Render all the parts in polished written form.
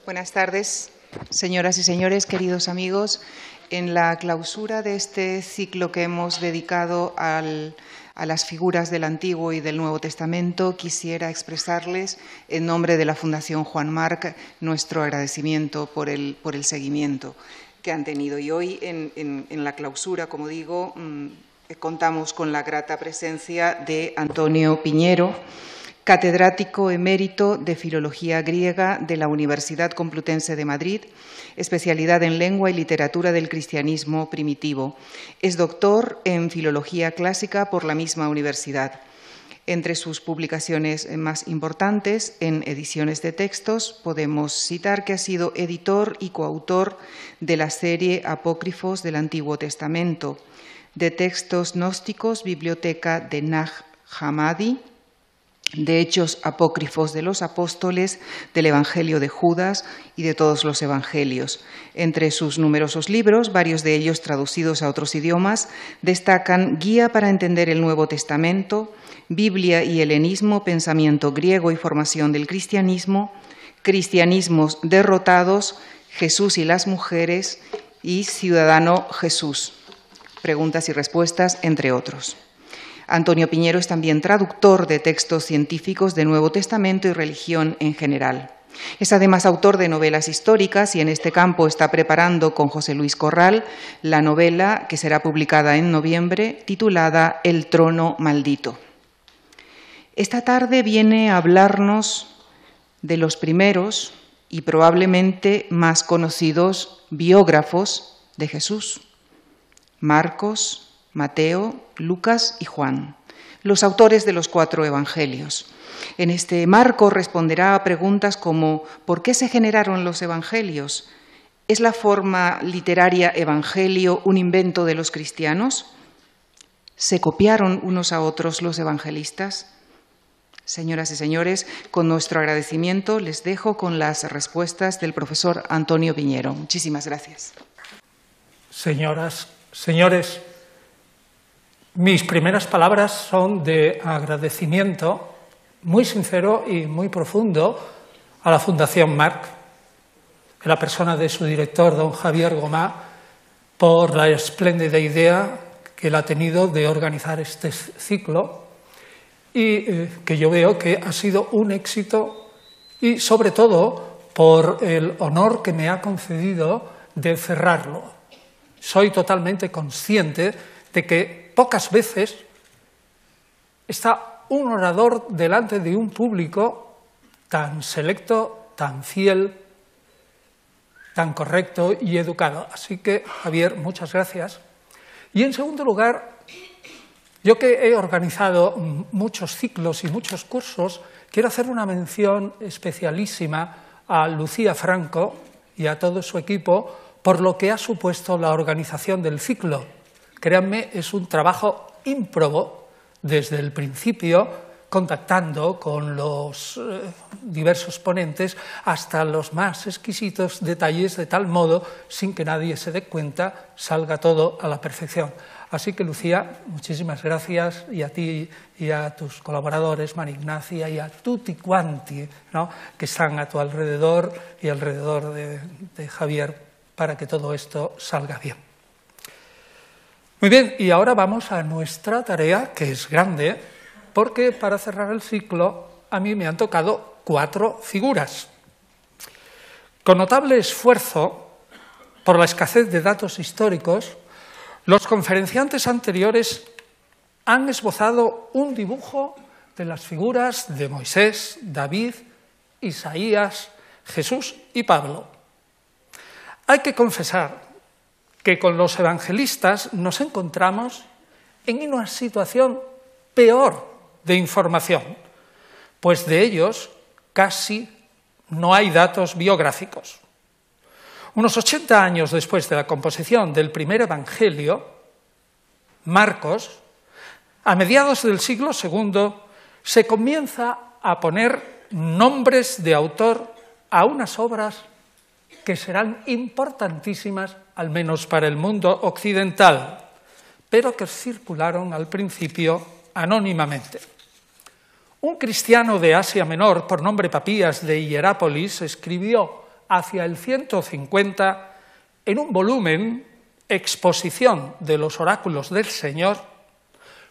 Buenas tardes, señoras y señores, queridos amigos. En la clausura de este ciclo que hemos dedicado a las figuras del Antiguo y del Nuevo Testamento, quisiera expresarles, en nombre de la Fundación Juan March, nuestro agradecimiento por el seguimiento que han tenido. Y hoy, en la clausura, como digo, contamos con la grata presencia de Antonio Piñero, catedrático emérito de Filología Griega de la Universidad Complutense de Madrid, especialidad en Lengua y Literatura del Cristianismo Primitivo. Es doctor en Filología Clásica por la misma universidad. Entre sus publicaciones más importantes en ediciones de textos podemos citar que ha sido editor y coautor de la serie Apócrifos del Antiguo Testamento, de textos gnósticos, Biblioteca de Nag Hammadi, de Hechos Apócrifos de los Apóstoles, del Evangelio de Judas y de todos los Evangelios. Entre sus numerosos libros, varios de ellos traducidos a otros idiomas, destacan Guía para entender el Nuevo Testamento, Biblia y helenismo, pensamiento griego y formación del cristianismo, Cristianismos derrotados, Jesús y las mujeres y Ciudadano Jesús. Preguntas y respuestas, entre otros. Antonio Piñero es también traductor de textos científicos de Nuevo Testamento y religión en general. Es además autor de novelas históricas y en este campo está preparando con José Luis Corral la novela que será publicada en noviembre titulada El trono maldito. Esta tarde viene a hablarnos de los primeros y probablemente más conocidos biógrafos de Jesús: Marcos, Mateo, Lucas y Juan, los autores de los 4 evangelios. En este marco responderá a preguntas como ¿por qué se generaron los evangelios? ¿Es la forma literaria evangelio un invento de los cristianos? ¿Se copiaron unos a otros los evangelistas? Señoras y señores, con nuestro agradecimiento les dejo con las respuestas del profesor Antonio Piñero. Muchísimas gracias. Señoras, señores, mis primeras palabras son de agradecimiento muy sincero y muy profundo a la Fundación March, en la persona de su director, don Javier Gomá, por la espléndida idea que él ha tenido de organizar este ciclo y que yo veo que ha sido un éxito y, sobre todo, por el honor que me ha concedido de cerrarlo. Soy totalmente consciente de que pocas veces está un orador delante de un público tan selecto, tan fiel, tan correcto y educado. Así que, Javier, muchas gracias. Y en segundo lugar, yo que he organizado muchos ciclos y muchos cursos, quiero hacer una mención especialísima a Lucía Franco y a todo su equipo por lo que ha supuesto la organización del ciclo. Créanme, es un trabajo ímprobo desde el principio, contactando con los diversos ponentes hasta los más exquisitos detalles, de tal modo, sin que nadie se dé cuenta, salga todo a la perfección. Así que, Lucía, muchísimas gracias, y a ti y a tus colaboradores, María Ignacia, y a tutti quanti, ¿no?, que están a tu alrededor y alrededor de Javier, para que todo esto salga bien. Muy bien, y ahora vamos a nuestra tarea, que es grande, porque para cerrar el ciclo a mí me han tocado 4 figuras. Con notable esfuerzo, por la escasez de datos históricos, los conferenciantes anteriores han esbozado un dibujo de las figuras de Moisés, David, Isaías, Jesús y Pablo. Hay que confesar que con los evangelistas nos encontramos en una situación peor de información, pues de ellos casi no hay datos biográficos. Unos 80 años después de la composición del primer evangelio, Marcos, a mediados del siglo II, se comienza a poner nombres de autor a unas obras que serán importantísimas, al menos para el mundo occidental, pero que circularon al principio anónimamente. Un cristiano de Asia Menor, por nombre Papías de Hierápolis, escribió hacia el 150 en un volumen, Exposición de los oráculos del Señor,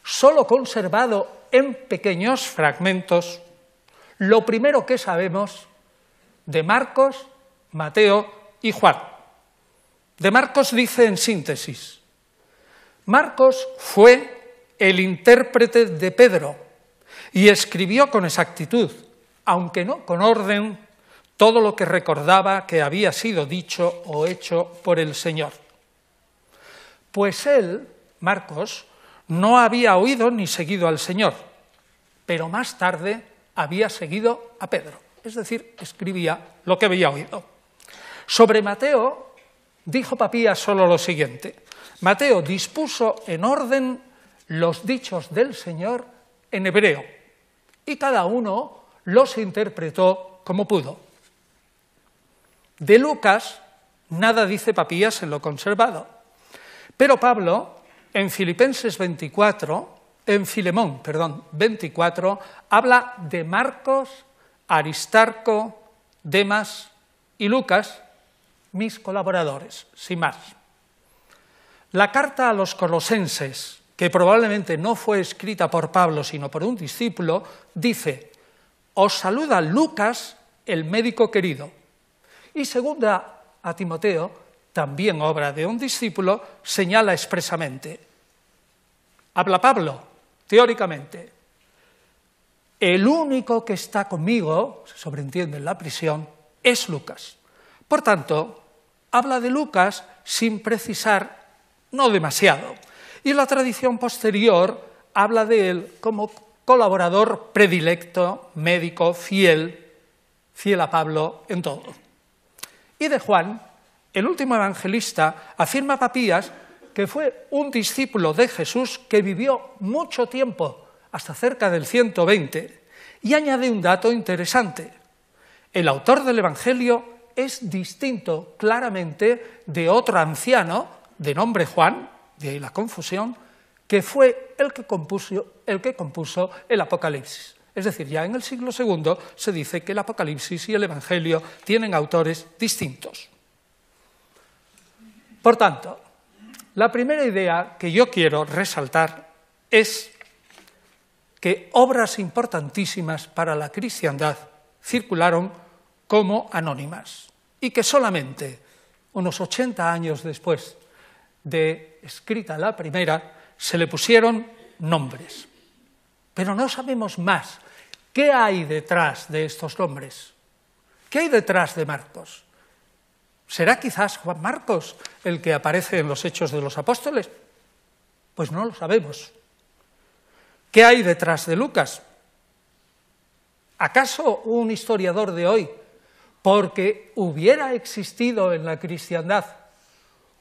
solo conservado en pequeños fragmentos, lo primero que sabemos de Marcos, Mateo y Juan. De Marcos dice en síntesis: Marcos fue el intérprete de Pedro y escribió con exactitud, aunque no con orden, todo lo que recordaba que había sido dicho o hecho por el Señor. Pues él, Marcos, no había oído ni seguido al Señor, pero más tarde había seguido a Pedro, es decir, escribía lo que había oído. Sobre Mateo dijo Papías solo lo siguiente: Mateo dispuso en orden los dichos del Señor en hebreo, y cada uno los interpretó como pudo. De Lucas nada dice Papías en lo conservado, pero Pablo, en Filipenses 24, en Filemón, 24, habla de Marcos, Aristarco, Demas y Lucas, mis colaboradores, sin más. La carta a los colosenses, que probablemente no fue escrita por Pablo, sino por un discípulo, dice: os saluda Lucas, el médico querido. Y segunda a Timoteo, también obra de un discípulo, señala expresamente: habla Pablo, teóricamente, el único que está conmigo, se sobreentiende en la prisión, es Lucas. Por tanto, habla de Lucas sin precisar, no demasiado. Y la tradición posterior habla de él como colaborador predilecto, médico, fiel a Pablo en todo. Y de Juan, el último evangelista, afirma Papías que fue un discípulo de Jesús que vivió mucho tiempo, hasta cerca del 120, y añade un dato interesante: el autor del Evangelio es distinto claramente de otro anciano de nombre Juan, de ahí la confusión, que fue el que compuso el Apocalipsis. Es decir, ya en el siglo II se dice que el Apocalipsis y el Evangelio tienen autores distintos. Por tanto, la primera idea que yo quiero resaltar es que obras importantísimas para la cristiandad circularon como anónimas y que solamente unos 80 años después de escrita la primera se le pusieron nombres. Pero no sabemos más. ¿Qué hay detrás de estos nombres? ¿Qué hay detrás de Marcos? ¿Será quizás Juan Marcos el que aparece en los Hechos de los Apóstoles? Pues no lo sabemos. ¿Qué hay detrás de Lucas? ¿Acaso un historiador de hoy, porque hubiera existido en la cristiandad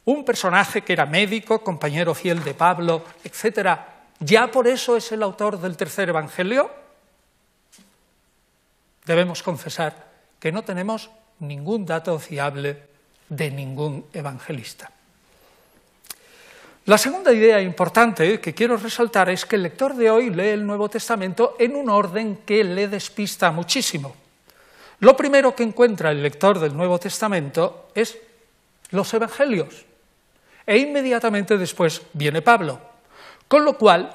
un personaje que era médico, compañero fiel de Pablo, etcétera, ya por eso es el autor del tercer evangelio? Debemos confesar que no tenemos ningún dato fiable de ningún evangelista. La segunda idea importante que quiero resaltar es que el lector de hoy lee el Nuevo Testamento en un orden que le despista muchísimo. Lo primero que encuentra el lector del Nuevo Testamento es los evangelios, e inmediatamente después viene Pablo, con lo cual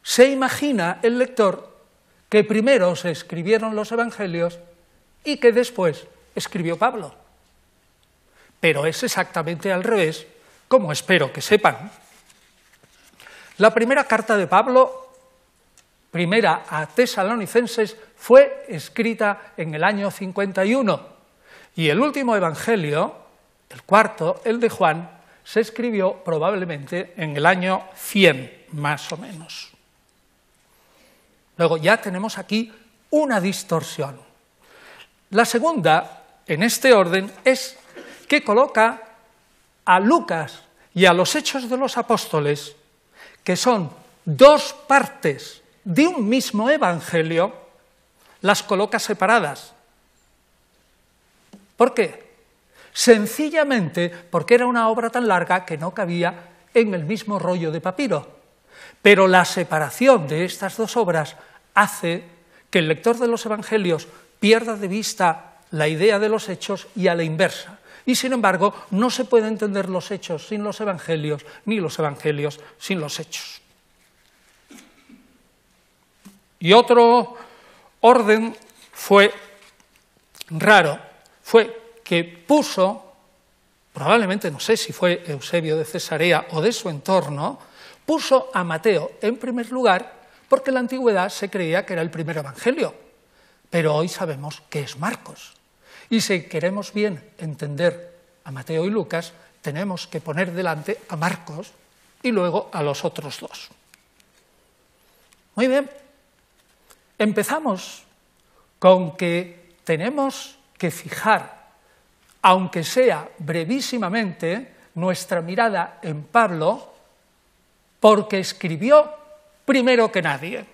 se imagina el lector que primero se escribieron los evangelios y que después escribió Pablo. Pero es exactamente al revés, como espero que sepan. La primera carta de Pablo, primera a Tesalonicenses, fue escrita en el año 51, y el último evangelio, el cuarto, el de Juan, se escribió probablemente en el año 100, más o menos. Luego ya tenemos aquí una distorsión. La segunda, en este orden, es que coloca a Lucas y a los Hechos de los Apóstoles, que son dos partes de un mismo evangelio, las coloca separadas. ¿Por qué? Sencillamente porque era una obra tan larga que no cabía en el mismo rollo de papiro. Pero la separación de estas dos obras hace que el lector de los evangelios pierda de vista la idea de los hechos y a la inversa. Y, sin embargo, no se puede entender los hechos sin los evangelios, ni los evangelios sin los hechos. Y otro orden fue raro, fue que puso, probablemente, no sé si fue Eusebio de Cesarea o de su entorno, puso a Mateo en primer lugar porque en la antigüedad se creía que era el primer evangelio, pero hoy sabemos que es Marcos. Y si queremos bien entender a Mateo y Lucas, tenemos que poner delante a Marcos y luego a los otros dos. Muy bien, empezamos con que tenemos que fijar, aunque sea brevísimamente, nuestra mirada en Pablo, porque escribió primero que nadie.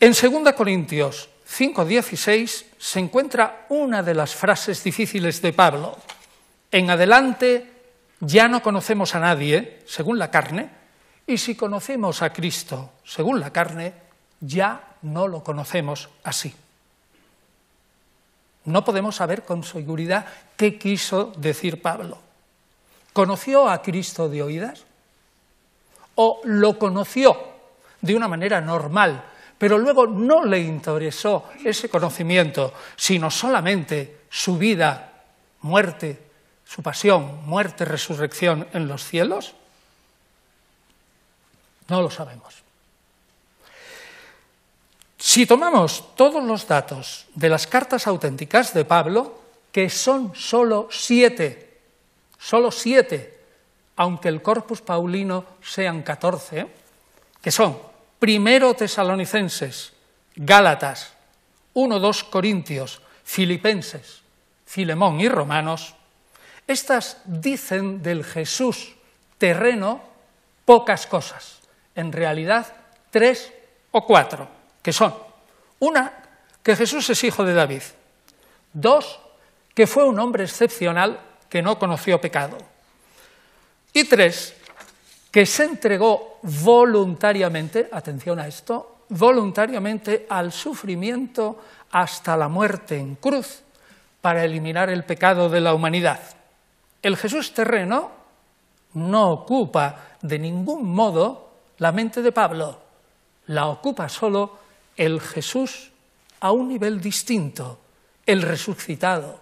En 2 Corintios 5:16 se encuentra una de las frases difíciles de Pablo. En adelante ya no conocemos a nadie, según la carne, y si conocemos a Cristo, según la carne, ya no lo conocemos así. No podemos saber con seguridad qué quiso decir Pablo. ¿Conoció a Cristo de oídas? ¿O lo conoció de una manera normal, pero luego no le interesó ese conocimiento, sino solamente su vida, muerte, su pasión, muerte, resurrección en los cielos? No lo sabemos. Si tomamos todos los datos de las cartas auténticas de Pablo, que son solo 7, aunque el Corpus Paulino sean 14, que son 1 Tesalonicenses, Gálatas, 1-2 Corintios, Filipenses, Filemón y Romanos, estas dicen del Jesús terreno pocas cosas, en realidad 3 o 4, que son: 1, que Jesús es hijo de David; 2, que fue un hombre excepcional que no conoció pecado; y 3, que se entregó voluntariamente, atención a esto, voluntariamente al sufrimiento hasta la muerte en cruz para eliminar el pecado de la humanidad. El Jesús terreno no ocupa de ningún modo la mente de Pablo, la ocupa solo el Jesús a un nivel distinto, el resucitado,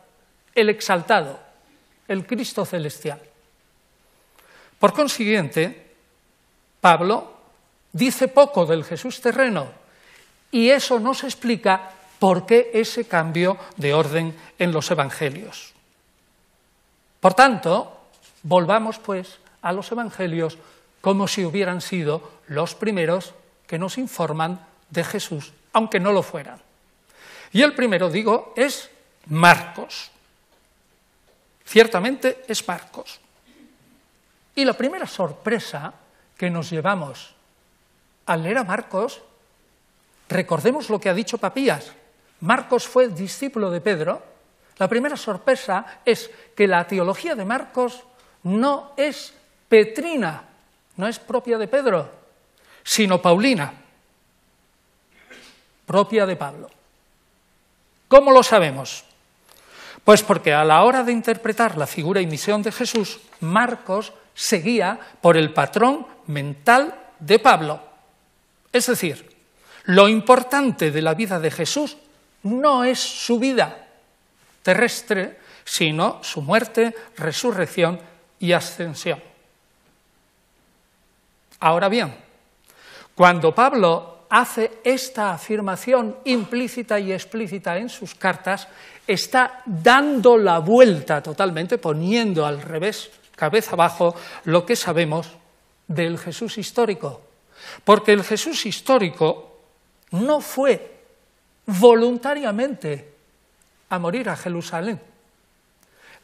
el exaltado, el Cristo celestial. Por consiguiente, Pablo dice poco del Jesús terreno y eso nos explica por qué ese cambio de orden en los evangelios. Por tanto, volvamos pues a los evangelios como si hubieran sido los primeros que nos informan de Jesús, aunque no lo fueran. Y el primero, digo, es Marcos. Ciertamente es Marcos. Y la primera sorpresa que nos llevamos al leer a Marcos, recordemos lo que ha dicho Papías. Marcos fue discípulo de Pedro. La primera sorpresa es que la teología de Marcos no es petrina, no es propia de Pedro, sino paulina, propia de Pablo. ¿Cómo lo sabemos? Pues porque a la hora de interpretar la figura y misión de Jesús, Marcos se guía por el patrón mental de Pablo. Es decir, lo importante de la vida de Jesús no es su vida terrestre, sino su muerte, resurrección y ascensión. Ahora bien, cuando Pablo hace esta afirmación implícita y explícita en sus cartas, está dando la vuelta totalmente, poniendo al revés, cabeza abajo, lo que sabemos del Jesús histórico. Porque el Jesús histórico no fue voluntariamente a morir a Jerusalén.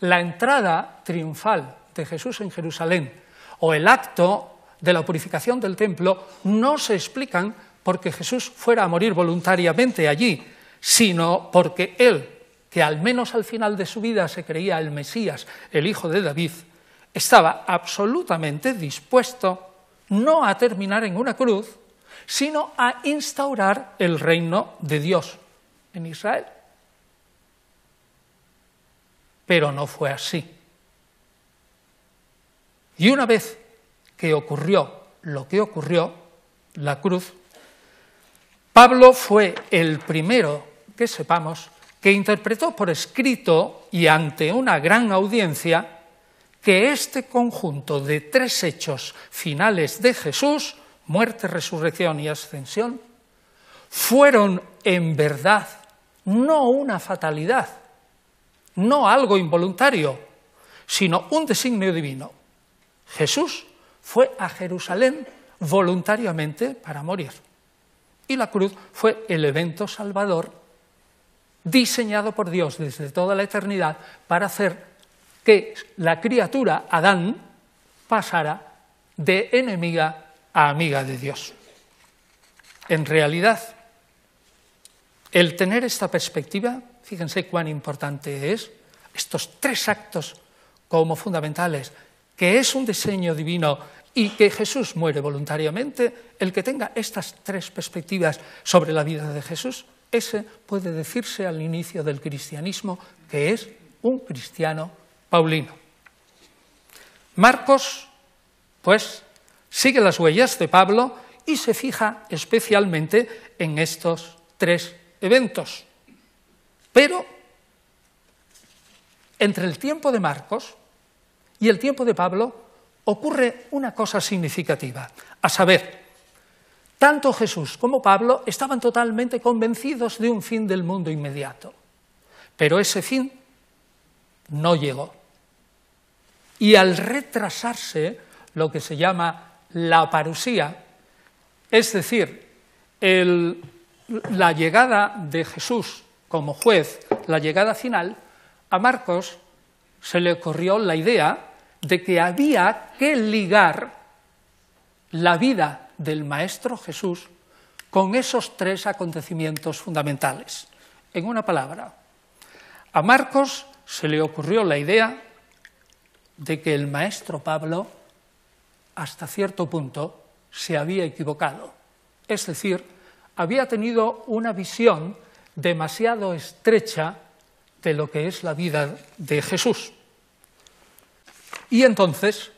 La entrada triunfal de Jesús en Jerusalén o el acto de la purificación del templo no se explican porque Jesús fuera a morir voluntariamente allí, sino porque él, que al menos al final de su vida se creía el Mesías, el hijo de David, estaba absolutamente dispuesto no a terminar en una cruz, sino a instaurar el reino de Dios en Israel. pero no fue así. Y una vez que ocurrió lo que ocurrió, la cruz, Pablo fue el primero, que sepamos, que interpretó por escrito y ante una gran audiencia que este conjunto de 3 hechos finales de Jesús, muerte, resurrección y ascensión, fueron en verdad no una fatalidad, no algo involuntario, sino un designio divino. Jesús fue a Jerusalén voluntariamente para morir. Y la cruz fue el evento salvador diseñado por Dios desde toda la eternidad para hacer que la criatura, Adán, pasara de enemiga a amiga de Dios. En realidad, el tener esta perspectiva, fíjense cuán importante es, estos 3 actos como fundamentales, que es un diseño divino y que Jesús muere voluntariamente, el que tenga estas 3 perspectivas sobre la vida de Jesús, ese puede decirse al inicio del cristianismo que es un cristiano paulino. Marcos, pues, sigue las huellas de Pablo y se fija especialmente en estos 3 eventos. Pero entre el tiempo de Marcos y el tiempo de Pablo ocurre una cosa significativa, a saber, tanto Jesús como Pablo estaban totalmente convencidos de un fin del mundo inmediato, pero ese fin no llegó. Y al retrasarse lo que se llama la parusía, es decir, la llegada de Jesús como juez, la llegada final, a Marcos se le ocurrió la idea de que había que ligar la vida del Maestro Jesús con esos 3 acontecimientos fundamentales. En una palabra, a Marcos se le ocurrió la idea de que el Maestro Pablo, hasta cierto punto, se había equivocado. Es decir, había tenido una visión demasiado estrecha de lo que es la vida de Jesús. Y entonces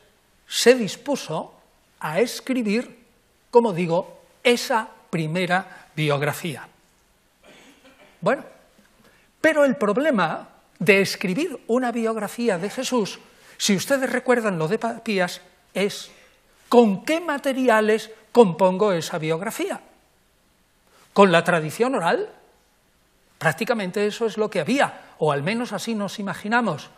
se dispuso a escribir, como digo, esa primera biografía. Bueno, pero el problema de escribir una biografía de Jesús, si ustedes recuerdan lo de Papías, es ¿con qué materiales compongo esa biografía? ¿Con la tradición oral? Prácticamente eso es lo que había, o al menos así nos imaginamos.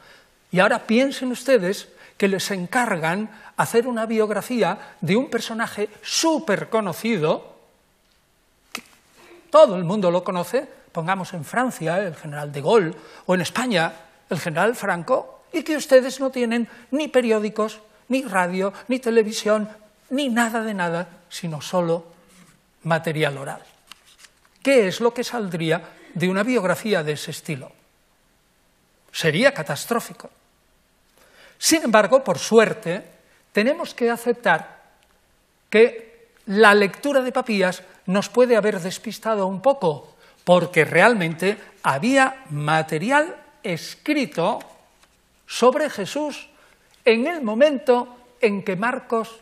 Y ahora piensen ustedes que les encargan hacer una biografía de un personaje súper conocido, que todo el mundo lo conoce, pongamos en Francia el general de Gaulle, o en España el general Franco, y que ustedes no tienen ni periódicos, ni radio, ni televisión, ni nada de nada, sino solo material oral. ¿Qué es lo que saldría de una biografía de ese estilo? Sería catastrófico. Sin embargo, por suerte, tenemos que aceptar que la lectura de Papías nos puede haber despistado un poco, porque realmente había material escrito sobre Jesús en el momento en que Marcos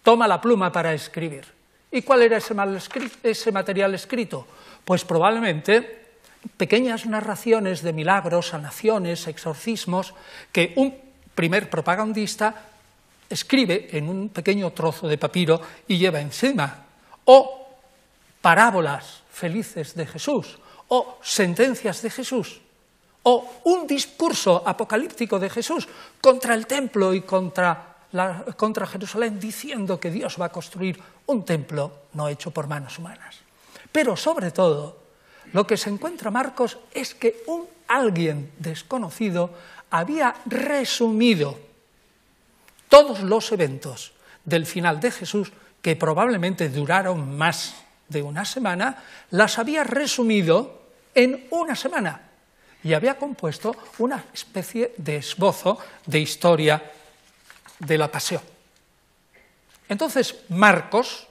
toma la pluma para escribir. ¿Y cuál era ese material escrito? Pues probablemente pequeñas narraciones de milagros, sanaciones, exorcismos, que un primer propagandista escribe en un pequeño trozo de papiro y lleva encima, o parábolas felices de Jesús, o sentencias de Jesús, o un discurso apocalíptico de Jesús contra el templo y contra Jerusalén, diciendo que Dios va a construir un templo no hecho por manos humanas. Pero sobre todo, lo que se encuentra Marcos es que alguien desconocido había resumido todos los eventos del final de Jesús, que probablemente duraron más de una semana, las había resumido en una semana y había compuesto una especie de esbozo de historia de la pasión. Entonces Marcos,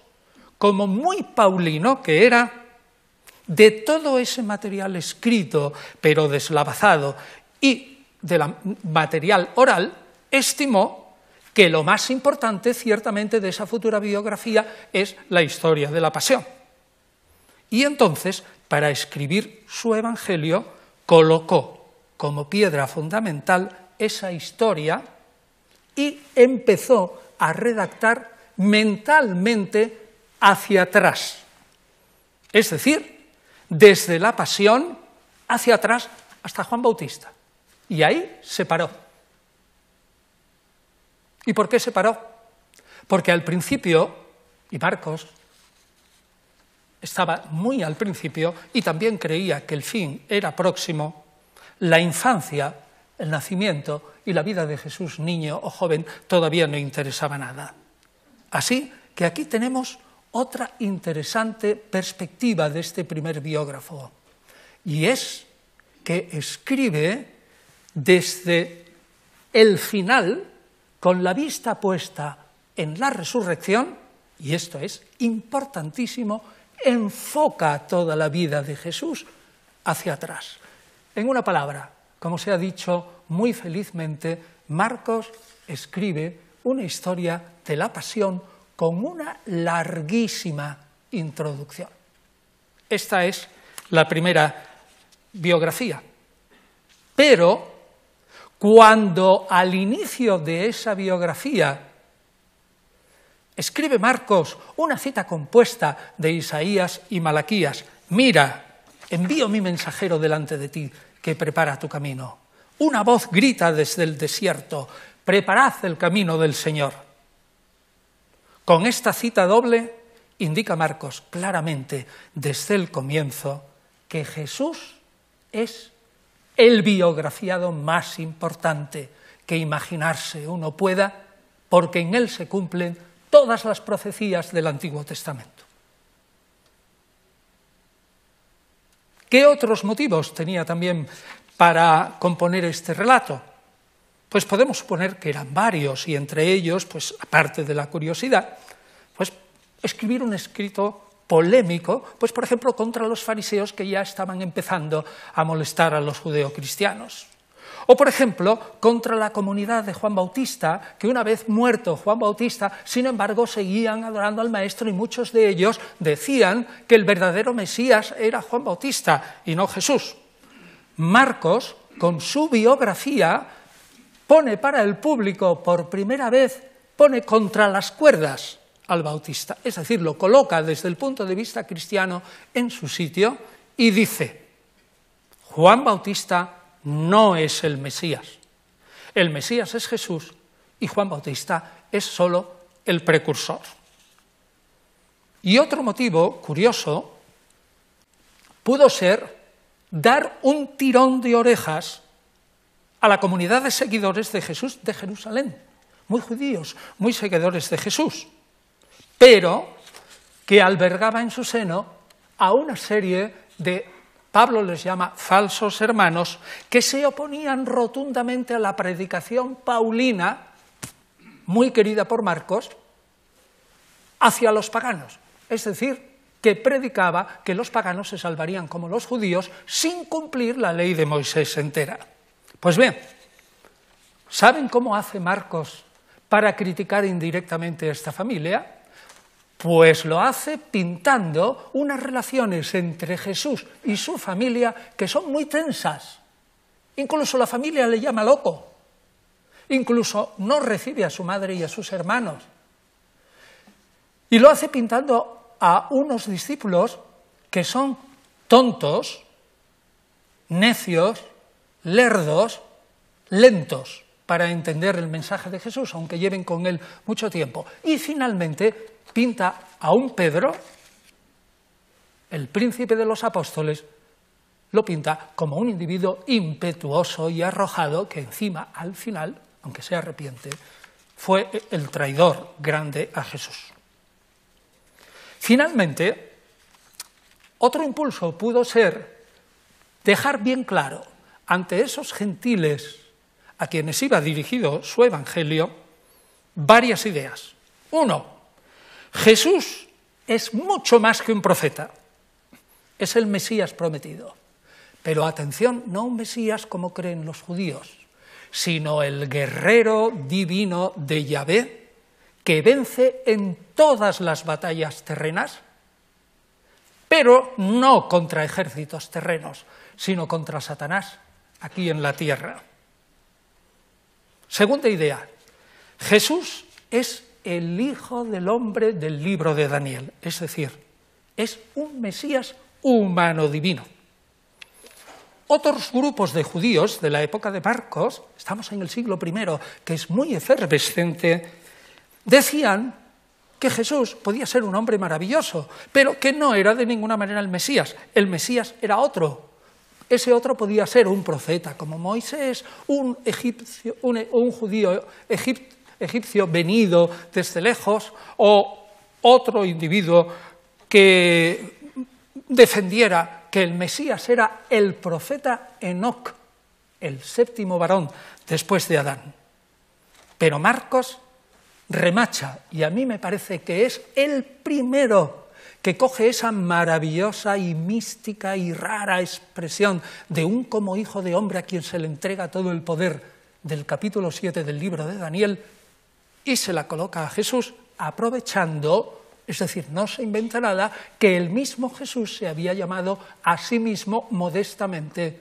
como muy paulino que era, de todo ese material escrito, pero deslavazado y del material oral, estimó que lo más importante, ciertamente, de esa futura biografía es la historia de la pasión. Y entonces, para escribir su evangelio, colocó como piedra fundamental esa historia y empezó a redactar mentalmente hacia atrás. Es decir, desde la pasión hacia atrás hasta Juan Bautista. Y ahí se paró. ¿Y por qué se paró? Porque al principio, y Marcos estaba muy al principio y también creía que el fin era próximo, la infancia, el nacimiento y la vida de Jesús, niño o joven, todavía no interesaba nada. Así que aquí tenemos otra interesante perspectiva de este primer biógrafo, y es que escribe desde el final, con la vista puesta en la resurrección, y esto es importantísimo, enfoca toda la vida de Jesús hacia atrás. En una palabra, como se ha dicho muy felizmente, Marcos escribe una historia de la pasión con una larguísima introducción. Esta es la primera biografía. Pero cuando al inicio de esa biografía escribe Marcos una cita compuesta de Isaías y Malaquías: mira, envío mi mensajero delante de ti, que prepara tu camino. Una voz grita desde el desierto: preparad el camino del Señor. Con esta cita doble indica Marcos claramente desde el comienzo que Jesús es el biografiado más importante que imaginarse uno pueda, porque en él se cumplen todas las profecías del Antiguo Testamento. ¿Qué otros motivos tenía también para componer este relato? Pues podemos suponer que eran varios, y entre ellos, pues aparte de la curiosidad, pues escribir un escrito polémico, pues por ejemplo contra los fariseos, que ya estaban empezando a molestar a los judeocristianos. O por ejemplo contra la comunidad de Juan Bautista, que una vez muerto Juan Bautista, sin embargo seguían adorando al Maestro, y muchos de ellos decían que el verdadero Mesías era Juan Bautista y no Jesús. Marcos, con su biografía, pone para el público por primera vez, pone contra las cuerdas al Bautista, es decir, lo coloca desde el punto de vista cristiano en su sitio y dice: Juan Bautista no es el Mesías. El Mesías es Jesús y Juan Bautista es solo el precursor. Y otro motivo curioso pudo ser dar un tirón de orejas a la comunidad de seguidores de Jesús de Jerusalén, muy judíos, muy seguidores de Jesús, pero que albergaba en su seno a una serie de, Pablo les llama falsos hermanos, que se oponían rotundamente a la predicación paulina, muy querida por Marcos, hacia los paganos. Es decir, que predicaba que los paganos se salvarían como los judíos sin cumplir la ley de Moisés entera. Pues bien, ¿saben cómo hace Marcos para criticar indirectamente a esta familia? Pues lo hace pintando unas relaciones entre Jesús y su familia que son muy tensas. Incluso la familia le llama loco. Incluso no recibe a su madre y a sus hermanos. Y lo hace pintando a unos discípulos que son tontos, necios, lerdos, lentos para entender el mensaje de Jesús, aunque lleven con él mucho tiempo. Y finalmente pinta a un Pedro, el príncipe de los apóstoles, lo pinta como un individuo impetuoso y arrojado que encima, al final, aunque se arrepiente, fue el traidor grande a Jesús. Finalmente, otro impulso pudo ser dejar bien claro ante esos gentiles a quienes iba dirigido su evangelio varias ideas. Uno, Jesús es mucho más que un profeta, es el Mesías prometido. Pero atención, no un Mesías como creen los judíos, sino el guerrero divino de Yahvé, que vence en todas las batallas terrenas, pero no contra ejércitos terrenos, sino contra Satanás, aquí en la tierra. Segunda idea, Jesús es el Hijo del Hombre del libro de Daniel, es decir, es un Mesías humano divino. Otros grupos de judíos de la época de Marcos, estamos en el siglo I, que es muy efervescente, decían que Jesús podía ser un hombre maravilloso, pero que no era de ninguna manera el Mesías era otro. Ese otro podía ser un profeta como Moisés, un judío egipcio venido desde lejos, o otro individuo que defendiera que el Mesías era el profeta Enoc, el séptimo varón después de Adán. Pero Marcos remacha, y a mí me parece que es el primero que coge esa maravillosa y mística y rara expresión de un como hijo de hombre a quien se le entrega todo el poder del capítulo 7 del libro de Daniel y se la coloca a Jesús, aprovechando, es decir, no se inventa nada, que el mismo Jesús se había llamado a sí mismo modestamente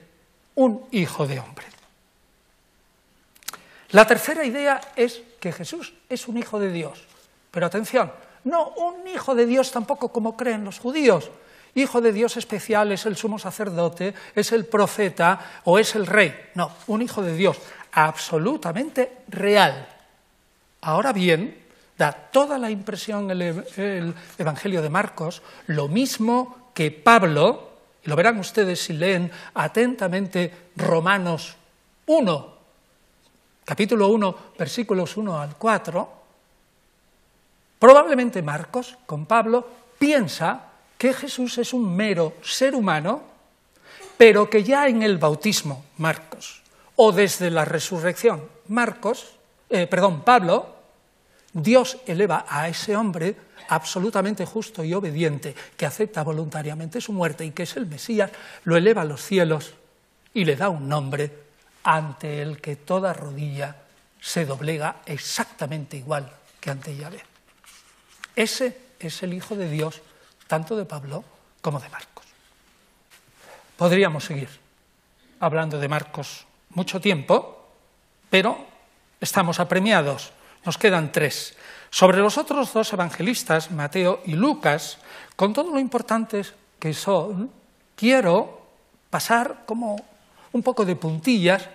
un hijo de hombre. La tercera idea es que Jesús es un hijo de Dios, pero atención, no un hijo de Dios tampoco como creen los judíos. Hijo de Dios especial es el sumo sacerdote, es el profeta o es el rey. No, un hijo de Dios absolutamente real. Ahora bien, da toda la impresión el Evangelio de Marcos, lo mismo que Pablo, y lo verán ustedes si leen atentamente Romanos 1, capítulo 1, versículos 1 al 4, probablemente Marcos, con Pablo, piensa que Jesús es un mero ser humano, pero que ya en el bautismo, Marcos, o desde la resurrección, Pablo, Dios eleva a ese hombre absolutamente justo y obediente, que acepta voluntariamente su muerte y que es el Mesías, lo eleva a los cielos y le da un nombre ante el que toda rodilla se doblega exactamente igual que ante Yahvé. Ese es el Hijo de Dios, tanto de Pablo como de Marcos. Podríamos seguir hablando de Marcos mucho tiempo, pero estamos apremiados. Nos quedan 3. Sobre los otros 2 evangelistas, Mateo y Lucas, con todo lo importantes que son, quiero pasar como un poco de puntillas,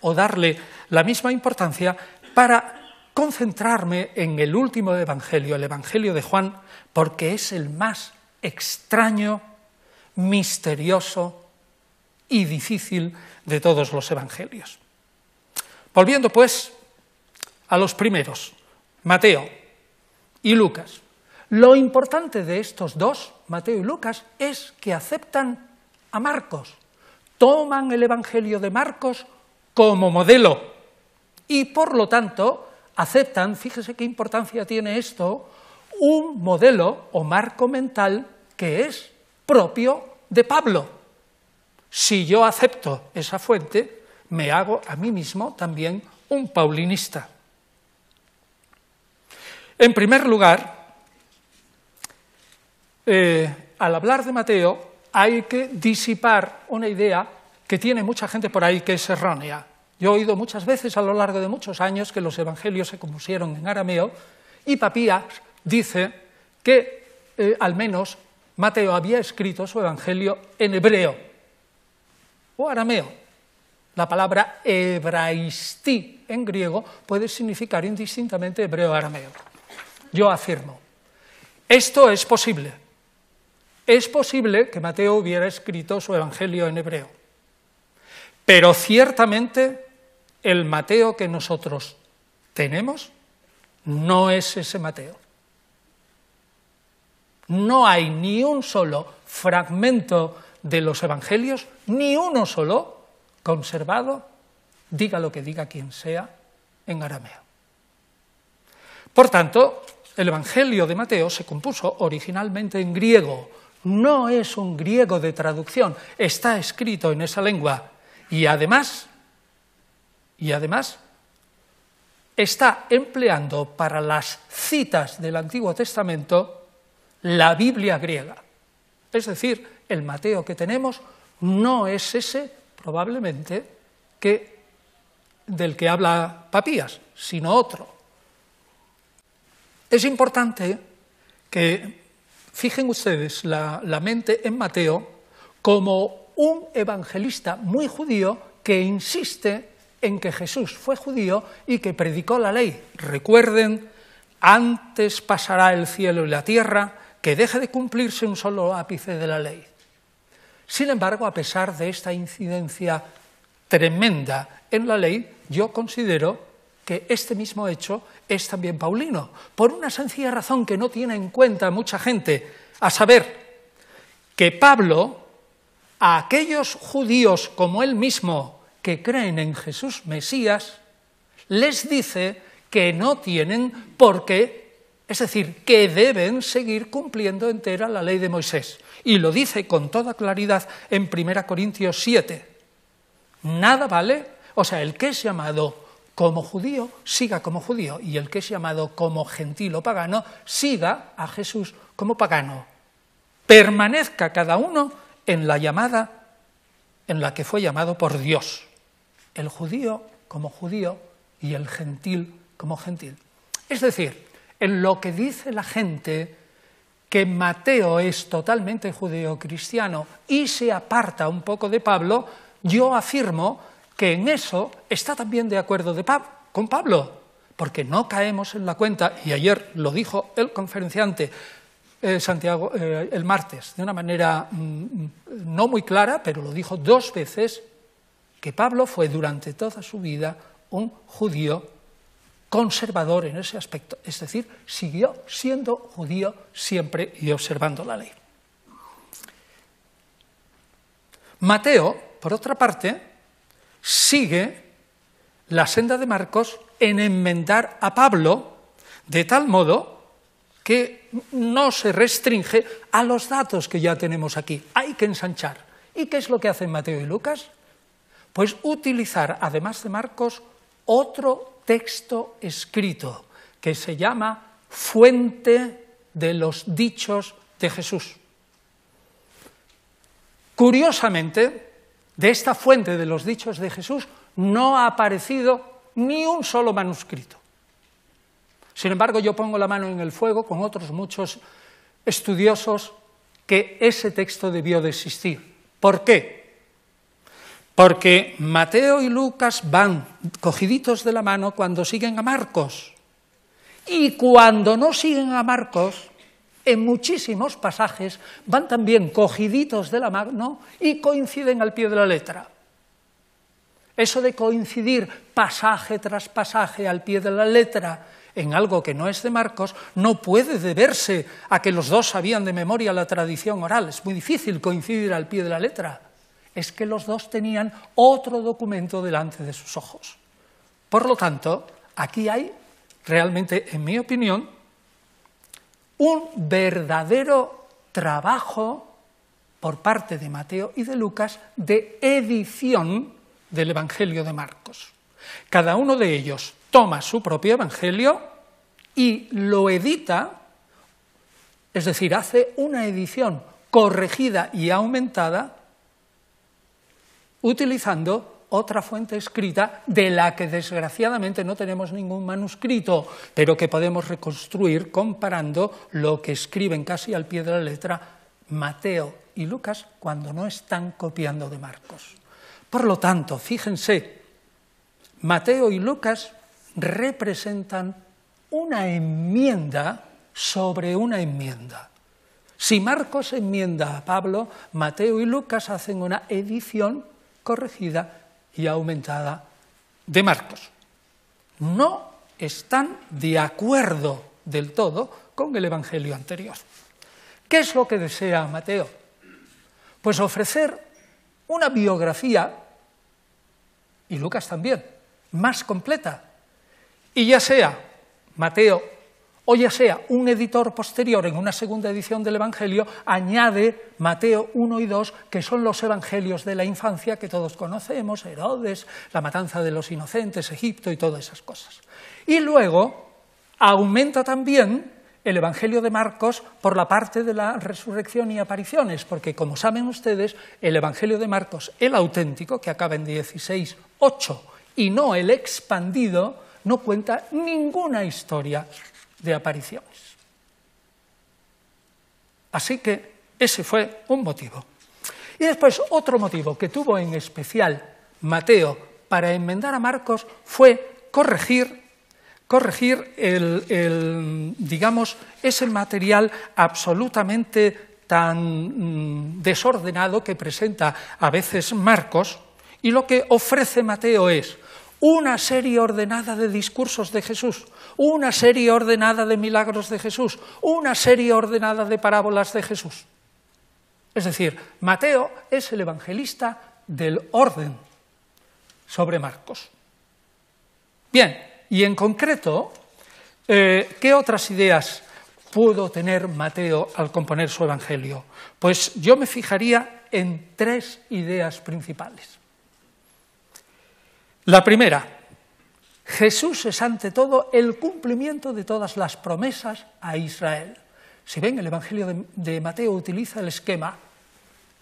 o darle la misma importancia para concentrarme en el último evangelio, el evangelio de Juan, porque es el más extraño, misterioso y difícil de todos los evangelios. Volviendo pues a los primeros, Mateo y Lucas. Lo importante de estos 2, Mateo y Lucas, es que aceptan a Marcos, toman el evangelio de Marcos como modelo y por lo tanto aceptan, fíjese qué importancia tiene esto, un modelo o marco mental que es propio de Pablo. Si yo acepto esa fuente, me hago a mí mismo también un paulinista. En primer lugar, al hablar de Mateo, hay que disipar una idea que tiene mucha gente por ahí que es errónea. Yo he oído muchas veces a lo largo de muchos años que los evangelios se compusieron en arameo y Papías dice que al menos Mateo había escrito su evangelio en hebreo o arameo. La palabra hebraistí en griego puede significar indistintamente hebreo o arameo. Yo afirmo, esto es posible. Es posible que Mateo hubiera escrito su evangelio en hebreo, pero ciertamente el Mateo que nosotros tenemos no es ese Mateo. No hay ni un solo fragmento de los evangelios, ni uno solo conservado, diga lo que diga quien sea, en arameo. Por tanto, el evangelio de Mateo se compuso originalmente en griego. No es un griego de traducción, está escrito en esa lengua y además y además está empleando para las citas del Antiguo Testamento la Biblia griega. Es decir, el Mateo que tenemos no es ese, probablemente, del que habla Papías, sino otro. Es importante que fijen ustedes la mente en Mateo como un evangelista muy judío que insiste en que Jesús fue judío y que predicó la ley. Recuerden, antes pasará el cielo y la tierra, que deje de cumplirse un solo ápice de la ley. Sin embargo, a pesar de esta incidencia tremenda en la ley, yo considero que este mismo hecho es también paulino, por una sencilla razón que no tiene en cuenta mucha gente, a saber, que Pablo, a aquellos judíos como él mismo que creen en Jesús Mesías, les dice que no tienen por qué, es decir, que deben seguir cumpliendo entera la ley de Moisés. Y lo dice con toda claridad en 1 Corintios 7. Nada vale, o sea, el que es llamado como judío, siga como judío, y el que es llamado como gentil o pagano, siga a Jesús como pagano. Permanezca cada uno en la llamada en la que fue llamado por Dios. El judío como judío y el gentil como gentil. Es decir, en lo que dice la gente que Mateo es totalmente judeo-cristiano y se aparta un poco de Pablo, yo afirmo que en eso está también de acuerdo con Pablo, porque no caemos en la cuenta, y ayer lo dijo el conferenciante Santiago el martes, de una manera no muy clara, pero lo dijo 2 veces, que Pablo fue durante toda su vida un judío conservador en ese aspecto, es decir, siguió siendo judío siempre y observando la ley. Mateo, por otra parte, sigue la senda de Marcos en enmendar a Pablo de tal modo que no se restringe a los datos que ya tenemos aquí. Hay que ensanchar. ¿Y qué es lo que hacen Mateo y Lucas? Pues utilizar, además de Marcos, otro texto escrito que se llama Fuente de los Dichos de Jesús. Curiosamente, de esta fuente de los dichos de Jesús no ha aparecido ni un solo manuscrito. Sin embargo, yo pongo la mano en el fuego con otros muchos estudiosos que ese texto debió de existir. ¿Por qué? Porque Mateo y Lucas van cogiditos de la mano cuando siguen a Marcos. Y cuando no siguen a Marcos, en muchísimos pasajes van también cogiditos de la mano y coinciden al pie de la letra. Eso de coincidir pasaje tras pasaje al pie de la letra en algo que no es de Marcos no puede deberse a que los dos sabían de memoria la tradición oral. Es muy difícil coincidir al pie de la letra. Es que los dos tenían otro documento delante de sus ojos. Por lo tanto, aquí hay realmente, en mi opinión, un verdadero trabajo por parte de Mateo y de Lucas de edición del Evangelio de Marcos. Cada uno de ellos toma su propio Evangelio y lo edita, es decir, hace una edición corregida y aumentada utilizando otra fuente escrita de la que desgraciadamente no tenemos ningún manuscrito, pero que podemos reconstruir comparando lo que escriben casi al pie de la letra Mateo y Lucas cuando no están copiando de Marcos. Por lo tanto, fíjense, Mateo y Lucas representan una enmienda sobre una enmienda. Si Marcos enmienda a Pablo, Mateo y Lucas hacen una edición corregida y aumentada de Marcos. No están de acuerdo del todo con el Evangelio anterior. ¿Qué es lo que desea Mateo? Pues ofrecer una biografía, y Lucas también, más completa. Y ya sea Mateo o ya sea un editor posterior en una segunda edición del Evangelio añade Mateo 1 y 2, que son los evangelios de la infancia que todos conocemos, Herodes, la matanza de los inocentes, Egipto y todas esas cosas. Y luego aumenta también el Evangelio de Marcos por la parte de la resurrección y apariciones, porque como saben ustedes, el Evangelio de Marcos, el auténtico, que acaba en 16:8, y no el expandido, no cuenta ninguna historia de apariciones. Así que ese fue un motivo. Y después otro motivo que tuvo en especial Mateo para enmendar a Marcos fue corregir digamos, ese material absolutamente tan desordenado que presenta a veces Marcos, y lo que ofrece Mateo es una serie ordenada de discursos de Jesús, una serie ordenada de milagros de Jesús, una serie ordenada de parábolas de Jesús. Es decir, Mateo es el evangelista del orden sobre Marcos. Bien, y en concreto, ¿qué otras ideas pudo tener Mateo al componer su evangelio? Pues yo me fijaría en 3 ideas principales. La primera, Jesús es ante todo el cumplimiento de todas las promesas a Israel. Si ven, el Evangelio de Mateo utiliza el esquema: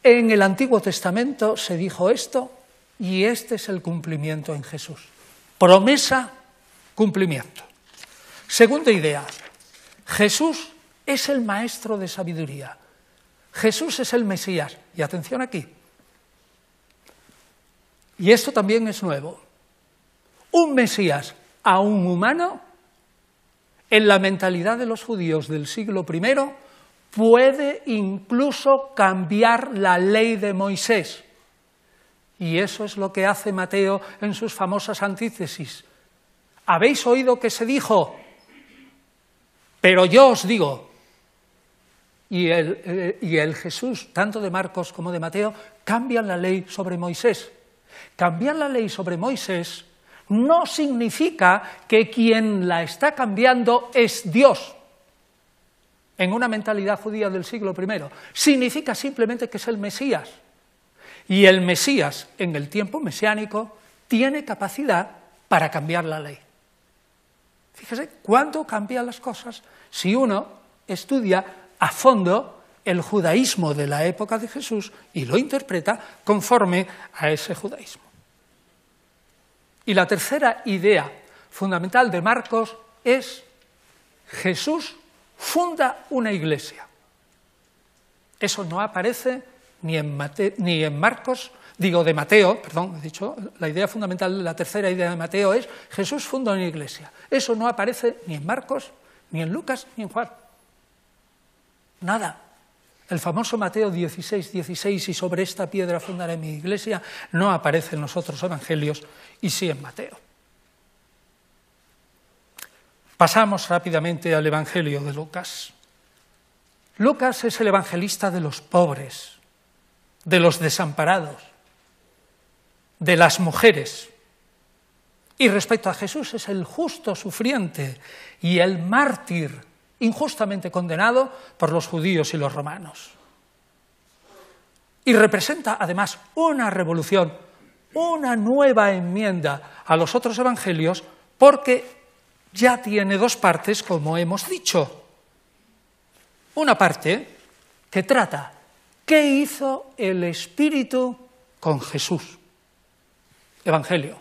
en el Antiguo Testamento se dijo esto y este es el cumplimiento en Jesús. Promesa, cumplimiento. Segunda idea, Jesús es el maestro de sabiduría. Jesús es el Mesías. Y atención aquí. Y esto también es nuevo. Un Mesías aún humano, en la mentalidad de los judíos del siglo I, puede incluso cambiar la ley de Moisés. Y eso es lo que hace Mateo en sus famosas antítesis. Habéis oído que se dijo, pero yo os digo. Y el Jesús, tanto de Marcos como de Mateo, cambian la ley sobre Moisés. Cambiar la ley sobre Moisés no significa que quien la está cambiando es Dios, en una mentalidad judía del siglo I. Significa simplemente que es el Mesías. Y el Mesías, en el tiempo mesiánico, tiene capacidad para cambiar la ley. Fíjese, ¿cuándo cambian las cosas? Si uno estudia a fondo el judaísmo de la época de Jesús y lo interpreta conforme a ese judaísmo. Y la tercera idea fundamental de Marcos es: Jesús funda una iglesia. Eso no aparece ni en Marcos, de Mateo, perdón, he dicho, la idea fundamental, la tercera idea de Mateo es: Jesús funda una iglesia. Eso no aparece ni en Marcos, ni en Lucas, ni en Juan. Nada. El famoso Mateo 16:16, y sobre esta piedra fundaré mi iglesia, no aparece en los otros evangelios y sí en Mateo. Pasamos rápidamente al evangelio de Lucas. Lucas es el evangelista de los pobres, de los desamparados, de las mujeres. Y respecto a Jesús es el justo sufriente y el mártir injustamente condenado por los judíos y los romanos. Y representa además una revolución, una nueva enmienda a los otros evangelios, porque ya tiene 2 partes, como hemos dicho. Una parte que trata ¿qué hizo el Espíritu con Jesús? Evangelio.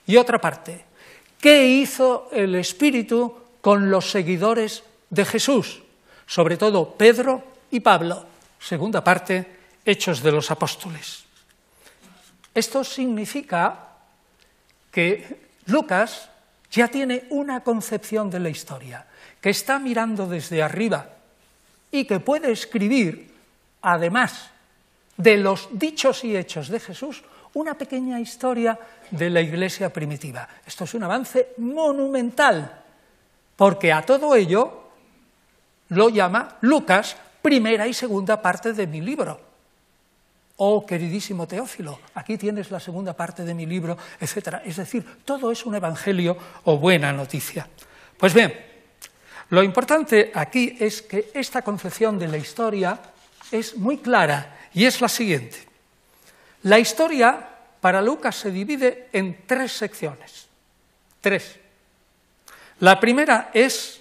Y otra parte, ¿qué hizo el Espíritu con los seguidores de Jesús? Sobre todo Pedro y Pablo. Segunda parte, Hechos de los Apóstoles. Esto significa que Lucas ya tiene una concepción de la historia, que está mirando desde arriba y que puede escribir, además de los dichos y hechos de Jesús, una pequeña historia de la iglesia primitiva. Esto es un avance monumental, porque a todo ello lo llama Lucas primera y segunda parte de mi libro. Oh, queridísimo Teófilo, aquí tienes la segunda parte de mi libro, etc. Es decir, todo es un evangelio o buena noticia. Pues bien, Lo importante aquí es que esta concepción de la historia es muy clara y es la siguiente. La historia para Lucas se divide en 3 secciones. 3. La primera es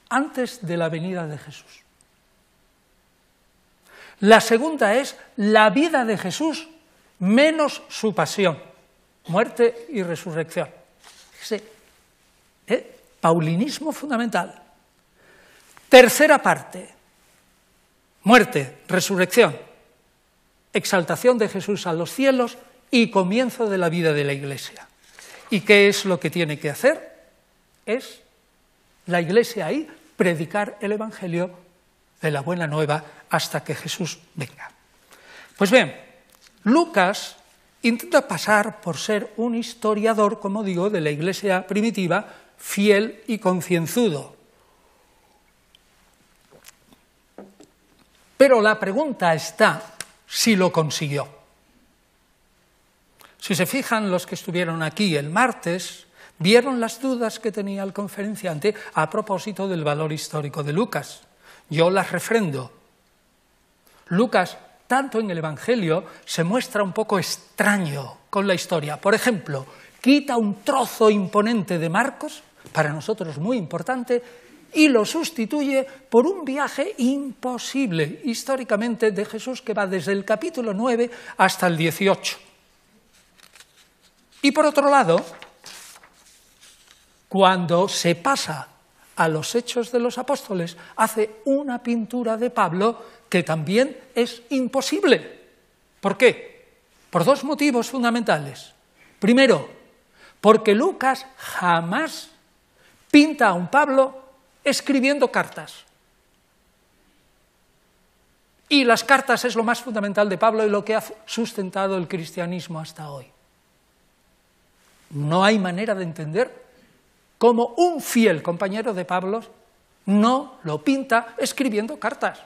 antes de la venida de Jesús. La segunda es la vida de Jesús menos su pasión, muerte y resurrección. Ese paulinismo fundamental. Tercera parte, muerte, resurrección, exaltación de Jesús a los cielos y comienzo de la vida de la Iglesia. ¿Y qué es lo que tiene que hacer? Es la Iglesia ahí predicar el Evangelio de la buena nueva hasta que Jesús venga. Pues bien, Lucas intenta pasar por ser un historiador, como digo, de la Iglesia primitiva, fiel y concienzudo. Pero la pregunta está si lo consiguió. Si se fijan los que estuvieron aquí el martes, vieron las dudas que tenía el conferenciante a propósito del valor histórico de Lucas. Yo las refrendo. Lucas, tanto en el Evangelio, se muestra un poco extraño con la historia. Por ejemplo, quita un trozo imponente de Marcos, para nosotros muy importante, y lo sustituye por un viaje imposible históricamente de Jesús que va desde el capítulo 9 hasta el 18. Y por otro lado, cuando se pasa a los Hechos de los Apóstoles, hace una pintura de Pablo que también es imposible. ¿Por qué? Por 2 motivos fundamentales. Primero, porque Lucas jamás pinta a un Pablo escribiendo cartas. Y las cartas es lo más fundamental de Pablo y lo que ha sustentado el cristianismo hasta hoy. No hay manera de entender cómo un fiel compañero de Pablo no lo pinta escribiendo cartas.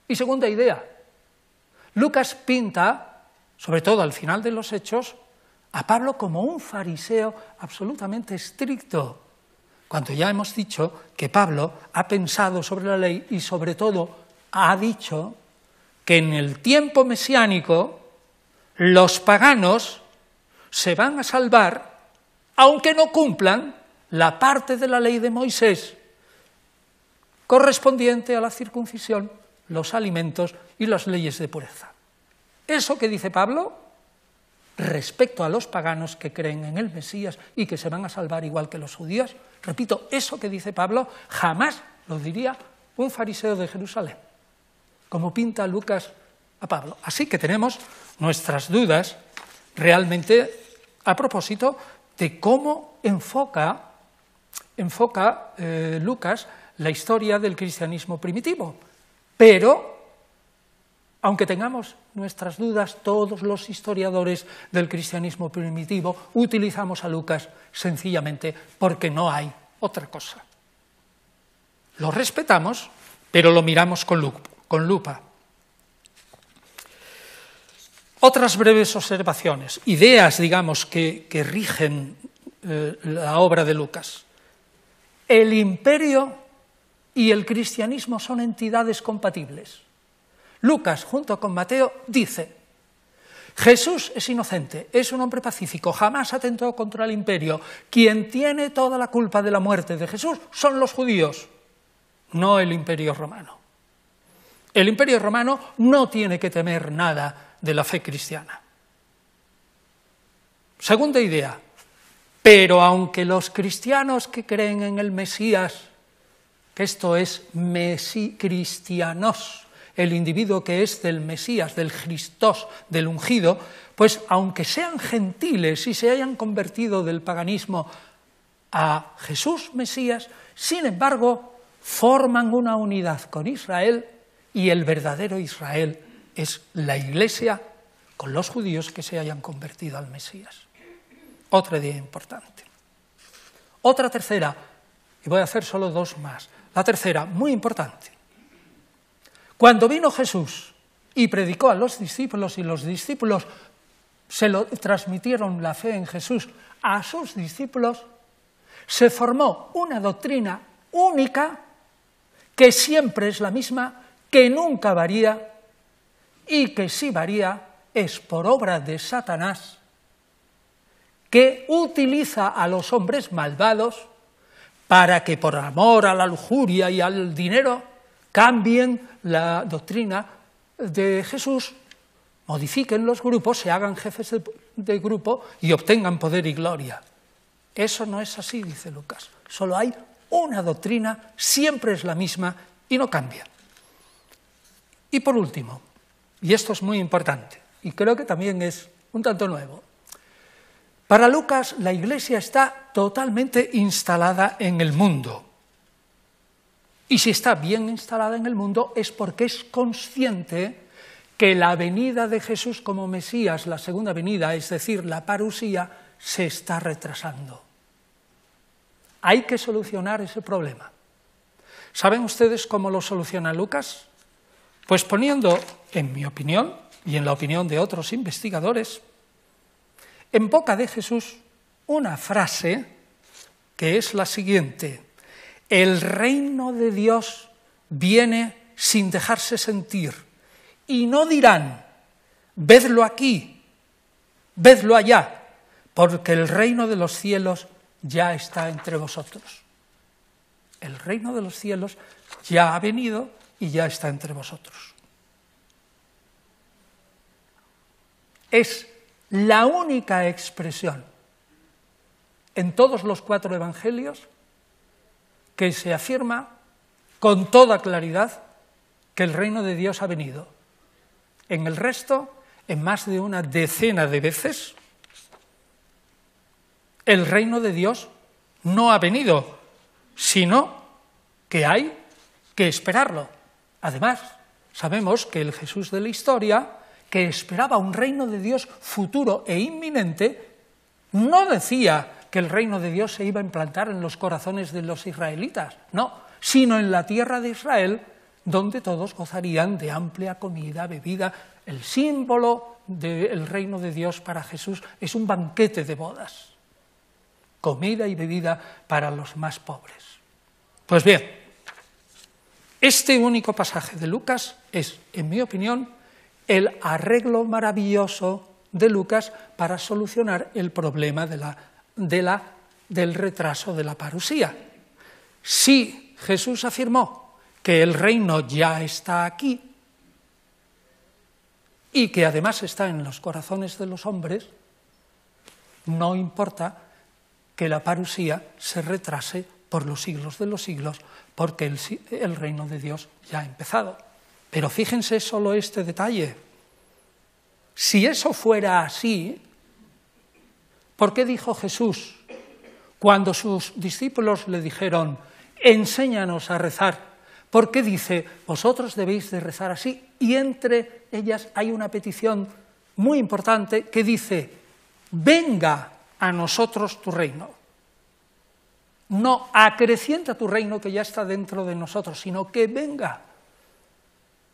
Y segunda idea, Lucas pinta, sobre todo al final de los Hechos, a Pablo como un fariseo absolutamente estricto, cuando ya hemos dicho que Pablo ha pensado sobre la ley y sobre todo ha dicho que en el tiempo mesiánico los paganos se van a salvar aunque no cumplan la parte de la ley de Moisés correspondiente a la circuncisión, los alimentos y las leyes de pureza. Eso que dice Pablo respecto a los paganos que creen en el Mesías y que se van a salvar igual que los judíos, repito, eso que dice Pablo jamás lo diría un fariseo de Jerusalén, como pinta Lucas a Pablo. Así que tenemos nuestras dudas realmente a propósito de cómo enfoca Lucas la historia del cristianismo primitivo. Pero, aunque tengamos nuestras dudas, todos los historiadores del cristianismo primitivo utilizamos a Lucas sencillamente porque no hay otra cosa. Lo respetamos, pero lo miramos con lupa. Otras breves observaciones, ideas, digamos, que rigen la obra de Lucas. El imperio y el cristianismo son entidades compatibles. Lucas, junto con Mateo, dice: Jesús es inocente, es un hombre pacífico, jamás atentó contra el imperio. Quien tiene toda la culpa de la muerte de Jesús son los judíos, no el imperio romano. El imperio romano no tiene que temer nada de la fe cristiana. Segunda idea, pero aunque los cristianos que creen en el Mesías, que esto es cristianos, el individuo que es del Mesías, del Christos, del ungido, pues aunque sean gentiles y se hayan convertido del paganismo a Jesús Mesías, sin embargo, forman una unidad con Israel y el verdadero Israel es la Iglesia con los judíos que se hayan convertido al Mesías. Otra idea importante. Otra tercera, y voy a hacer solo 2 más. La tercera, muy importante. Cuando vino Jesús y predicó a los discípulos y los discípulos se lo transmitieron la fe en Jesús a sus discípulos, se formó una doctrina única que siempre es la misma, que nunca varía y que si varía es por obra de Satanás, que utiliza a los hombres malvados para que por amor a la lujuria y al dinero cambien la doctrina de Jesús, modifiquen los grupos, se hagan jefes de grupo y obtengan poder y gloria. Eso no es así, dice Lucas. Solo hay una doctrina, siempre es la misma y no cambia. Y por último, y esto es muy importante, y creo que también es un tanto nuevo, para Lucas la Iglesia está totalmente instalada en el mundo. Y si está bien instalada en el mundo es porque es consciente que la venida de Jesús como Mesías, la segunda venida, es decir, la parusía, se está retrasando. Hay que solucionar ese problema. ¿Saben ustedes cómo lo soluciona Lucas? Pues poniendo, en mi opinión, y en la opinión de otros investigadores, en boca de Jesús una frase que es la siguiente: el reino de Dios viene sin dejarse sentir, y no dirán, vedlo aquí, vedlo allá, porque el reino de los cielos ya está entre vosotros. El reino de los cielos ya ha venido y ya está entre vosotros. Es la única expresión en todos los 4 evangelios que se afirma con toda claridad que el reino de Dios ha venido. En el resto, en más de una decena de veces, el reino de Dios no ha venido, sino que hay que esperarlo. Además, sabemos que el Jesús de la historia, que esperaba un reino de Dios futuro e inminente, no decía que el reino de Dios se iba a implantar en los corazones de los israelitas, no, sino en la tierra de Israel, donde todos gozarían de amplia comida, bebida. El símbolo del reino de Dios para Jesús es un banquete de bodas, comida y bebida para los más pobres. Pues bien, este único pasaje de Lucas es, en mi opinión, el arreglo maravilloso de Lucas para solucionar el problema del retraso de la parusía. Si Jesús afirmó que el reino ya está aquí y que además está en los corazones de los hombres, no importa que la parusía se retrase por los siglos de los siglos, porque el reino de Dios ya ha empezado. Pero fíjense solo este detalle. Si eso fuera así, ¿por qué dijo Jesús, cuando sus discípulos le dijeron, enséñanos a rezar? ¿Por qué dice, vosotros debéis de rezar así? Y entre ellas hay una petición muy importante que dice, venga a nosotros tu reino. No acrecienta tu reino que ya está dentro de nosotros, sino que venga.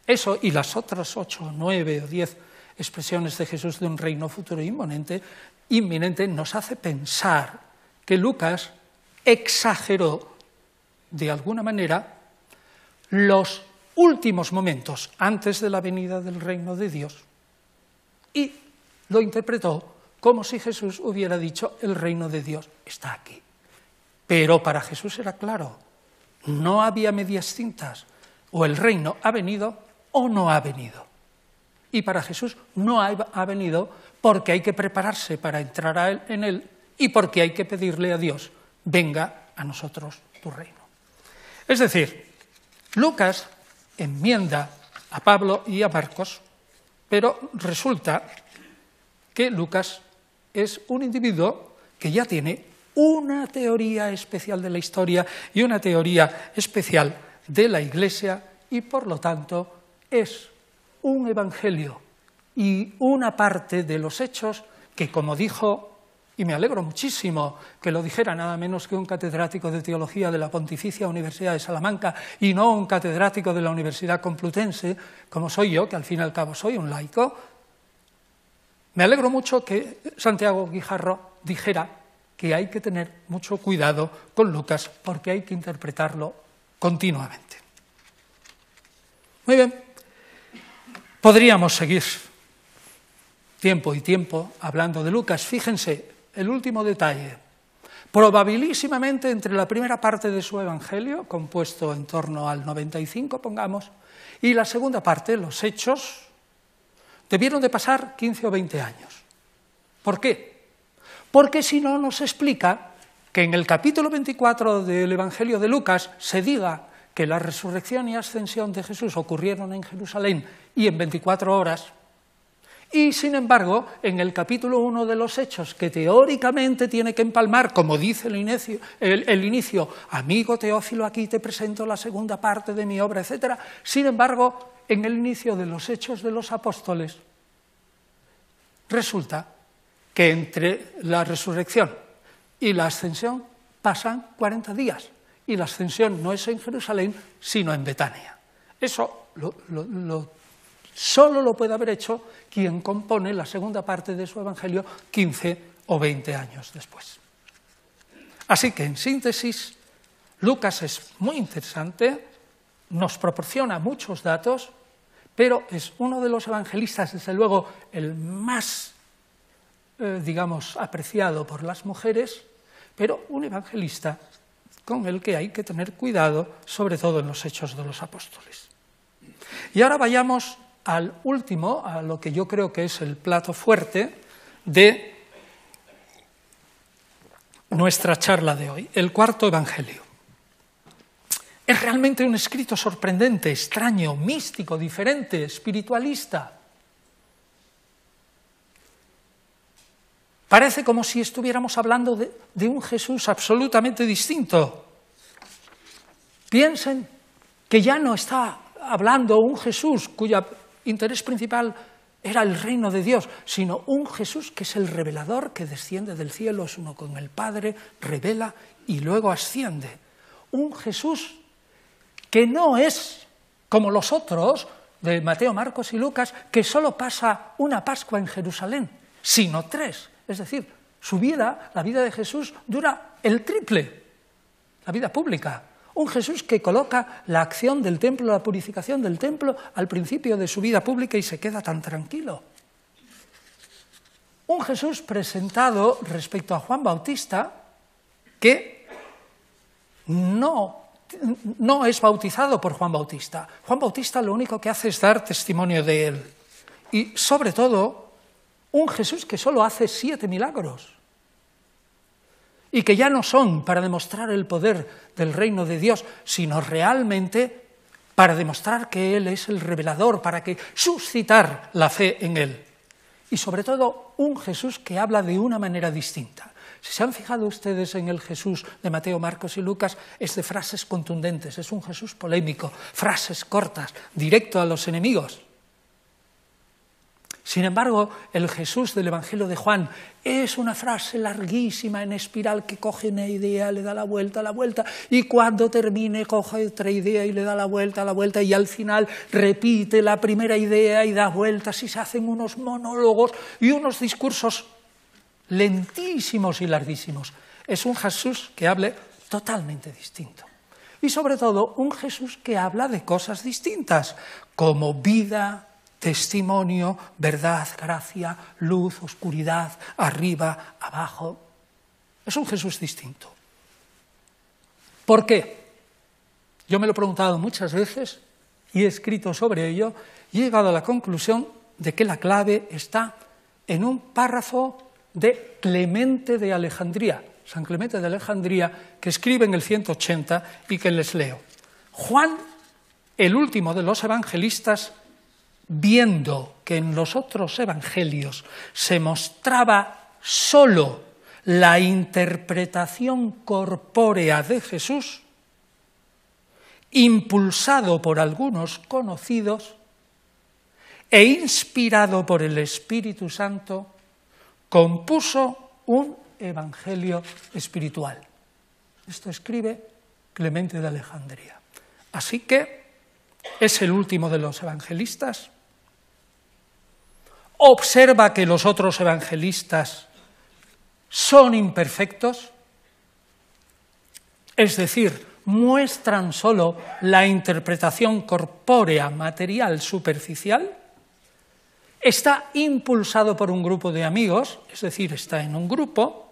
Eso y las otras 8, 9 o 10 expresiones de Jesús de un reino futuro inminente nos hace pensar que Lucas exageró de alguna manera los últimos momentos antes de la venida del reino de Dios y lo interpretó como si Jesús hubiera dicho el reino de Dios está aquí. Pero para Jesús era claro, no había medias tintas, o el reino ha venido o no ha venido. Y para Jesús no ha venido porque hay que prepararse para entrar en él y porque hay que pedirle a Dios, venga a nosotros tu reino. Es decir, Lucas enmienda a Pablo y a Marcos, pero resulta que Lucas es un individuo que ya tiene una teoría especial de la historia y una teoría especial de la Iglesia y, por lo tanto, es un evangelio y una parte de los hechos que, como dijo, y me alegro muchísimo que lo dijera nada menos que un catedrático de Teología de la Pontificia Universidad de Salamanca y no un catedrático de la Universidad Complutense, como soy yo, que al fin y al cabo soy un laico, me alegro mucho que Santiago Guijarro dijera que hay que tener mucho cuidado con Lucas porque hay que interpretarlo continuamente. Muy bien, podríamos seguir tiempo y tiempo hablando de Lucas. Fíjense, el último detalle. Probabilísimamente entre la primera parte de su Evangelio, compuesto en torno al 95, pongamos, y la segunda parte, los Hechos, debieron de pasar 15 o 20 años. ¿Por qué? Porque si no nos explica que en el capítulo 24 del Evangelio de Lucas se diga que la resurrección y ascensión de Jesús ocurrieron en Jerusalén y en 24 horas, y sin embargo, en el capítulo 1 de los Hechos, que teóricamente tiene que empalmar, como dice el inicio, amigo Teófilo, aquí te presento la segunda parte de mi obra, etc. Sin embargo, en el inicio de los Hechos de los Apóstoles, resulta que entre la resurrección y la ascensión pasan 40 días, y la ascensión no es en Jerusalén, sino en Betania. Eso solo lo puede haber hecho quien compone la segunda parte de su Evangelio 15 o 20 años después. Así que, en síntesis, Lucas es muy interesante, nos proporciona muchos datos, pero es uno de los evangelistas, desde luego, el más, apreciado por las mujeres, pero un evangelista con el que hay que tener cuidado, sobre todo en los Hechos de los Apóstoles. Y ahora vayamos al último, a lo que yo creo que es el plato fuerte de nuestra charla de hoy, el cuarto Evangelio. Es realmente un escrito sorprendente, extraño, místico, diferente, espiritualista. Parece como si estuviéramos hablando de un Jesús absolutamente distinto. Piensen que ya no está hablando un Jesús cuya interés principal era el reino de Dios, sino un Jesús que es el revelador, que desciende del cielo, es uno con el Padre, revela y luego asciende. Un Jesús que no es como los otros de Mateo, Marcos y Lucas, que solo pasa una Pascua en Jerusalén, sino 3. Es decir, su vida, la vida de Jesús, dura el triple, la vida pública. Un Jesús que coloca la acción del templo, la purificación del templo, al principio de su vida pública y se queda tan tranquilo. Un Jesús presentado respecto a Juan Bautista que no es bautizado por Juan Bautista. Juan Bautista lo único que hace es dar testimonio de él. Y sobre todo, un Jesús que solo hace 7 milagros. Y que ya no son para demostrar el poder del reino de Dios, sino realmente para demostrar que Él es el revelador, para suscitar la fe en Él. Y sobre todo, un Jesús que habla de una manera distinta. Si se han fijado ustedes en el Jesús de Mateo, Marcos y Lucas, es de frases contundentes, es un Jesús polémico, frases cortas, directo a los enemigos. Sin embargo, el Jesús del Evangelio de Juan es una frase larguísima en espiral que coge una idea, le da la vuelta, y cuando termine coge otra idea y le da la vuelta, y al final repite la primera idea y da vueltas y se hacen unos monólogos y unos discursos lentísimos y larguísimos. Es un Jesús que habla totalmente distinto. Y sobre todo, un Jesús que habla de cosas distintas, como vida, testimonio, verdad, gracia, luz, oscuridad, arriba, abajo. Es un Jesús distinto. ¿Por qué? Yo me lo he preguntado muchas veces y he escrito sobre ello y he llegado a la conclusión de que la clave está en un párrafo de Clemente de Alejandría, San Clemente de Alejandría, que escribe en el 180 y que les leo. Juan, el último de los evangelistas, viendo que en los otros evangelios se mostraba solo la interpretación corpórea de Jesús, impulsado por algunos conocidos e inspirado por el Espíritu Santo, compuso un evangelio espiritual. Esto escribe Clemente de Alejandría. Así que es el último de los evangelistas. Observa que los otros evangelistas son imperfectos, es decir, muestran solo la interpretación corpórea, material, superficial, está impulsado por un grupo de amigos, es decir, está en un grupo,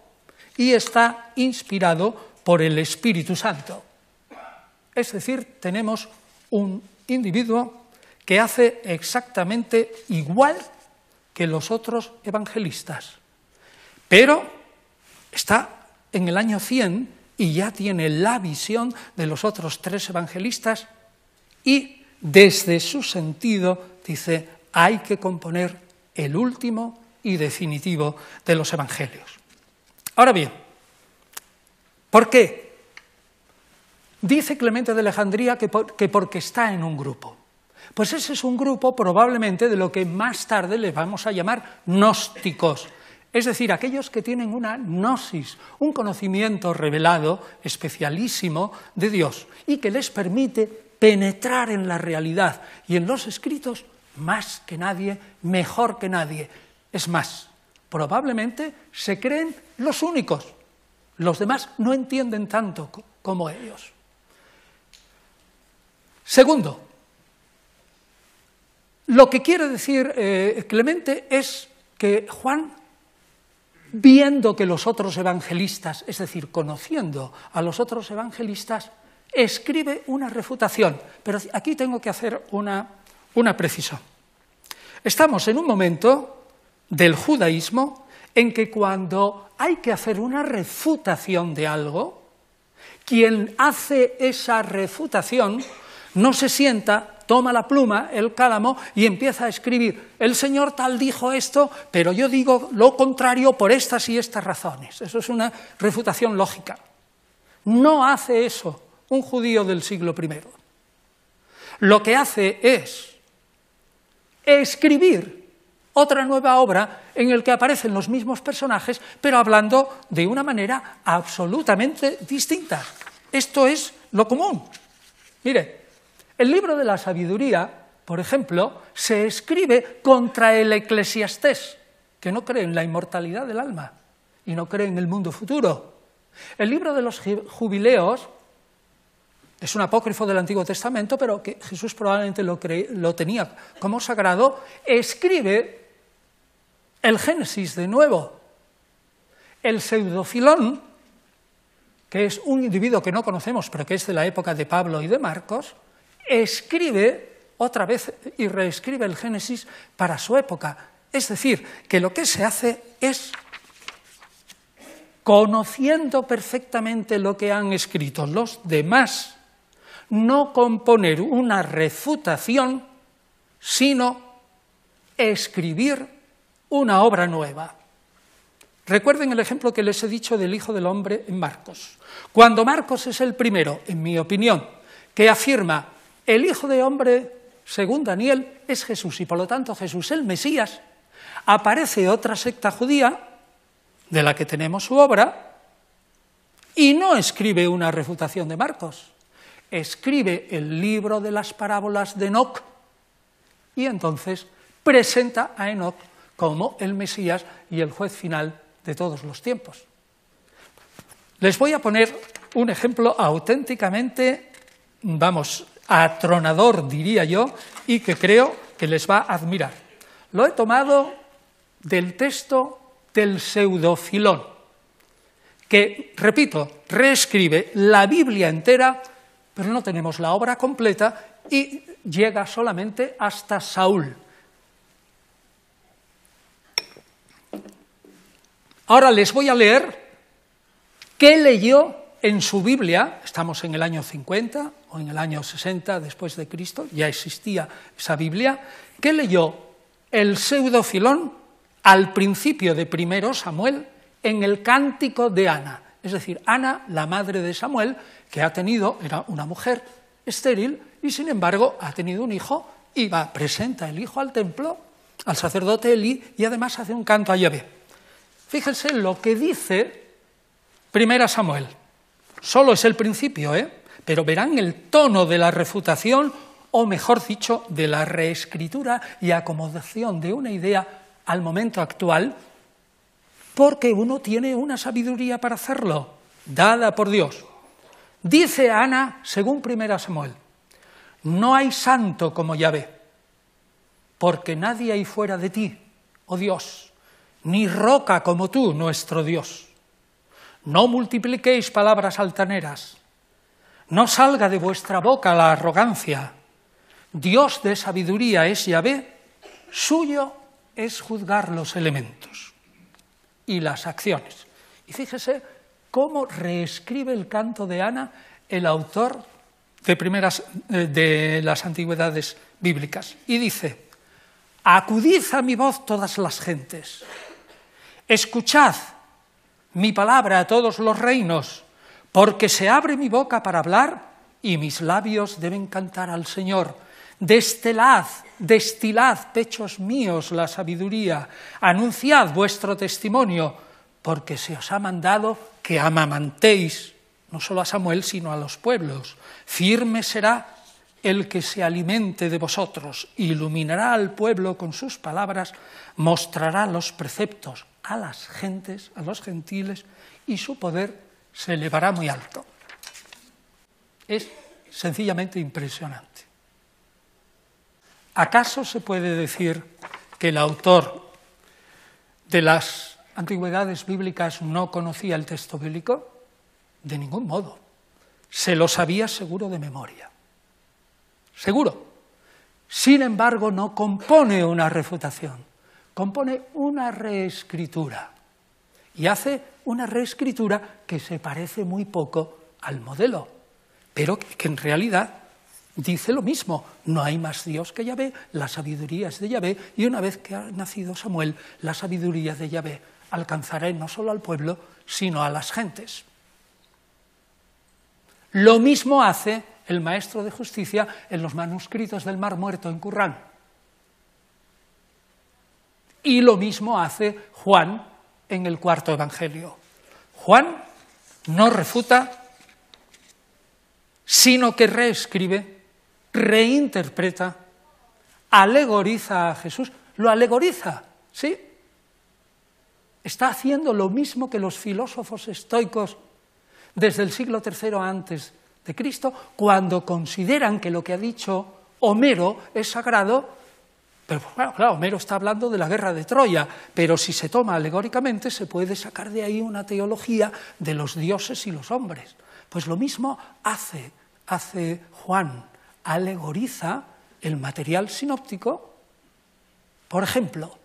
y está inspirado por el Espíritu Santo. Es decir, tenemos un individuo que hace exactamente igual que los otros evangelistas, pero está en el año 100 y ya tiene la visión de los otros 3 evangelistas y desde su sentido dice, hay que componer el último y definitivo de los evangelios. Ahora bien, ¿por qué? Dice Clemente de Alejandría que porque está en un grupo. Pues ese es un grupo probablemente de lo que más tarde le vamos a llamar gnósticos, es decir, aquellos que tienen una gnosis, un conocimiento revelado, especialísimo de Dios, y que les permite penetrar en la realidad y en los escritos más que nadie, mejor que nadie. Es más, probablemente se creen los únicos, los demás no entienden tanto como ellos. Segundo, lo que quiere decir Clemente es que Juan, viendo que los otros evangelistas, es decir, conociendo a los otros evangelistas, escribe una refutación. Pero aquí tengo que hacer una precisión. Estamos en un momento del judaísmo en que cuando hay que hacer una refutación de algo, quien hace esa refutación no se sienta, toma la pluma, el cálamo y empieza a escribir, el Señor tal dijo esto, pero yo digo lo contrario por estas y estas razones. Eso es una refutación lógica. No hace eso un judío del siglo I. Lo que hace es escribir otra nueva obra en la que aparecen los mismos personajes, pero hablando de una manera absolutamente distinta. Esto es lo común. Mire, el libro de la sabiduría, por ejemplo, se escribe contra el eclesiastés, que no cree en la inmortalidad del alma y no cree en el mundo futuro. El libro de los jubileos es un apócrifo del Antiguo Testamento, pero que Jesús probablemente lo tenía como sagrado, escribe el Génesis de nuevo. El Pseudofilón, que es un individuo que no conocemos, pero que es de la época de Pablo y de Marcos, escribe otra vez y reescribe el Génesis para su época. Es decir, que lo que se hace es, conociendo perfectamente lo que han escrito los demás, no componer una refutación, sino escribir una obra nueva. Recuerden el ejemplo que les he dicho del Hijo del Hombre en Marcos. Cuando Marcos es el primero, en mi opinión, que afirma el Hijo del Hombre, según Daniel, es Jesús y por lo tanto Jesús el Mesías, aparece otra secta judía, de la que tenemos su obra, y no escribe una refutación de Marcos, escribe el libro de las parábolas de Enoc y entonces presenta a Enoc como el Mesías y el juez final de todos los tiempos. Les voy a poner un ejemplo auténticamente, atronador, diría yo, y que creo que les va a admirar. Lo he tomado del texto del Pseudofilón, que, repito, reescribe la Biblia entera, pero no tenemos la obra completa y llega solamente hasta Saúl. Ahora les voy a leer qué leyó en su Biblia, estamos en el año 50 o en el año 60 después de Cristo, ya existía esa Biblia, qué leyó el Pseudofilón al principio de 1 Samuel en el Cántico de Ana. Es decir, Ana, la madre de Samuel, que era una mujer estéril y sin embargo ha tenido un hijo y presenta el hijo al templo, al sacerdote Elí, y además hace un canto a Yahvé. Fíjense lo que dice 1 Samuel. Solo es el principio, pero verán el tono de la refutación, o mejor dicho, de la reescritura y acomodación de una idea al momento actual, porque uno tiene una sabiduría para hacerlo, dada por Dios. Dice Ana, según 1 Samuel, no hay santo como Yahvé, porque nadie hay fuera de ti, oh Dios, ni roca como tú, nuestro Dios. No multipliquéis palabras altaneras, no salga de vuestra boca la arrogancia. Dios de sabiduría es Yahvé, suyo es juzgar los elementos y las acciones. Y fíjese cómo reescribe el canto de Ana el autor de las antigüedades bíblicas. Y dice, acudid a mi voz todas las gentes, escuchad mi palabra a todos los reinos, porque se abre mi boca para hablar y mis labios deben cantar al Señor. Destilad, pechos míos, la sabiduría, anunciad vuestro testimonio, porque se os ha mandado que amamantéis, no solo a Samuel, sino a los pueblos. Firme será el que se alimente de vosotros, iluminará al pueblo con sus palabras, mostrará los preceptos a las gentes, a los gentiles, y su poder se elevará muy alto. Es sencillamente impresionante. ¿Acaso se puede decir que el autor de las antigüedades bíblicas no conocía el texto bíblico? De ningún modo. Se lo sabía seguro de memoria. Seguro. Sin embargo, no compone una refutación, compone una reescritura. Y hace una reescritura que se parece muy poco al modelo, pero que en realidad dice lo mismo. No hay más Dios que Yahvé, la sabiduría es de Yahvé, y una vez que ha nacido Samuel, la sabiduría de Yahvé alcanzará no solo al pueblo, sino a las gentes. Lo mismo hace el maestro de justicia en los manuscritos del Mar Muerto en Qurrán. Y lo mismo hace Juan en el cuarto evangelio. Juan no refuta, sino que reescribe, reinterpreta, alegoriza a Jesús. Lo alegoriza, ¿sí? Está haciendo lo mismo que los filósofos estoicos desde el siglo III antes de Cristo, cuando consideran que lo que ha dicho Homero es sagrado. Pero claro, Homero está hablando de la guerra de Troya, pero si se toma alegóricamente se puede sacar de ahí una teología de los dioses y los hombres. Pues lo mismo hace Juan, alegoriza el material sinóptico. Por ejemplo,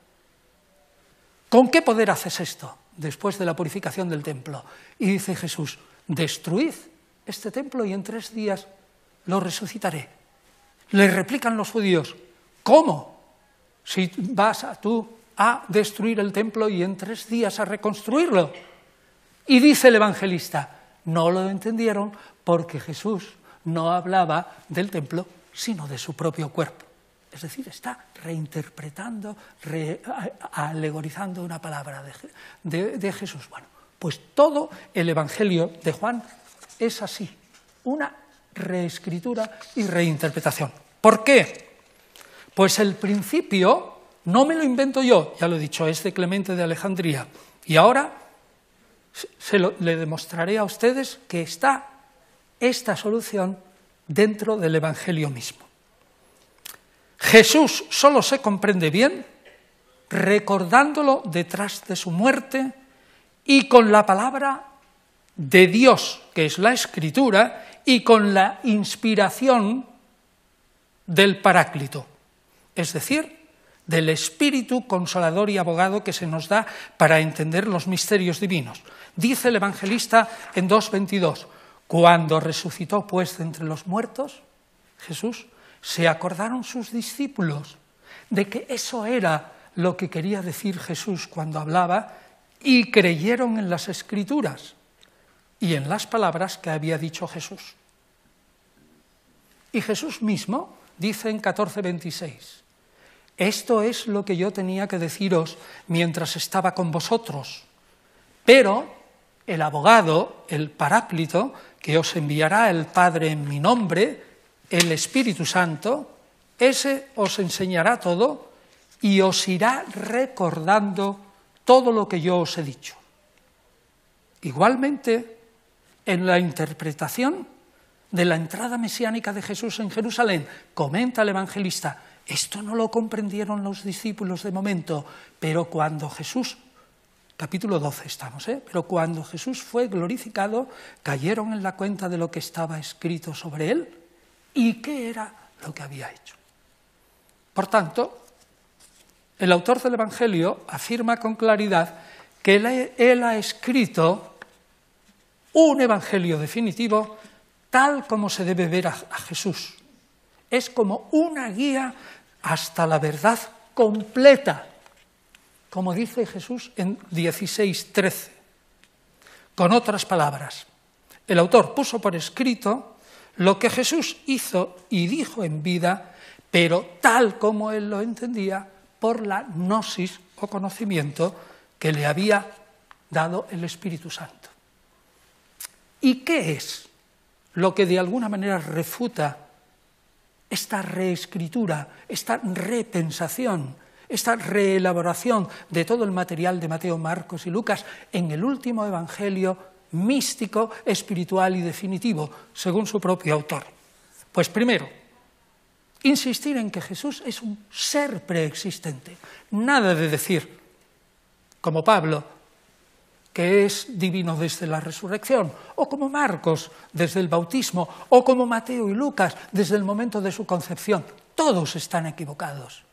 ¿con qué poder haces esto después de la purificación del templo? Y dice Jesús, destruid este templo y en 3 días lo resucitaré. Le replican los judíos, ¿cómo? Si vas tú a destruir el templo y en 3 días a reconstruirlo. Y dice el evangelista, no lo entendieron porque Jesús no hablaba del templo, sino de su propio cuerpo. Es decir, está reinterpretando, alegorizando una palabra de Jesús. Bueno, pues todo el evangelio de Juan es así, una reescritura y reinterpretación. ¿Por qué? Pues el principio no me lo invento yo, ya lo he dicho, es de Clemente de Alejandría. Y ahora le demostraré a ustedes que está esta solución dentro del Evangelio mismo. Jesús solo se comprende bien recordándolo detrás de su muerte y con la palabra de Dios, que es la Escritura, y con la inspiración del Paráclito, es decir, del Espíritu Consolador y Abogado que se nos da para entender los misterios divinos. Dice el evangelista en 2:22, cuando resucitó pues de entre los muertos, Jesús, se acordaron sus discípulos de que eso era lo que quería decir Jesús cuando hablaba y creyeron en las Escrituras y en las palabras que había dicho Jesús. Y Jesús mismo dice en 14:26, esto es lo que yo tenía que deciros mientras estaba con vosotros, pero el abogado, el Paráclito, que os enviará el Padre en mi nombre, el Espíritu Santo, ese os enseñará todo y os irá recordando todo lo que yo os he dicho. Igualmente, en la interpretación de la entrada mesiánica de Jesús en Jerusalén, comenta el evangelista, esto no lo comprendieron los discípulos de momento, pero cuando Jesús, capítulo 12 estamos, pero cuando Jesús fue glorificado, cayeron en la cuenta de lo que estaba escrito sobre él y qué era lo que había hecho. Por tanto, el autor del Evangelio afirma con claridad que él ha escrito un Evangelio definitivo tal como se debe ver a Jesús. Es como una guía hasta la verdad completa, como dice Jesús en 16:13. Con otras palabras, el autor puso por escrito lo que Jesús hizo y dijo en vida, pero tal como él lo entendía por la gnosis o conocimiento que le había dado el Espíritu Santo. ¿Y qué es lo que de alguna manera refuta esta reescritura, esta repensación, esta reelaboración de todo el material de Mateo, Marcos y Lucas en el último evangelio místico, espiritual y definitivo, según su propio autor? Pues primero, insistir en que Jesús es un ser preexistente. Nada de decir, como Pablo, que es divino desde la resurrección, o como Marcos desde el bautismo, o como Mateo y Lucas desde el momento de su concepción. Todos están equivocados.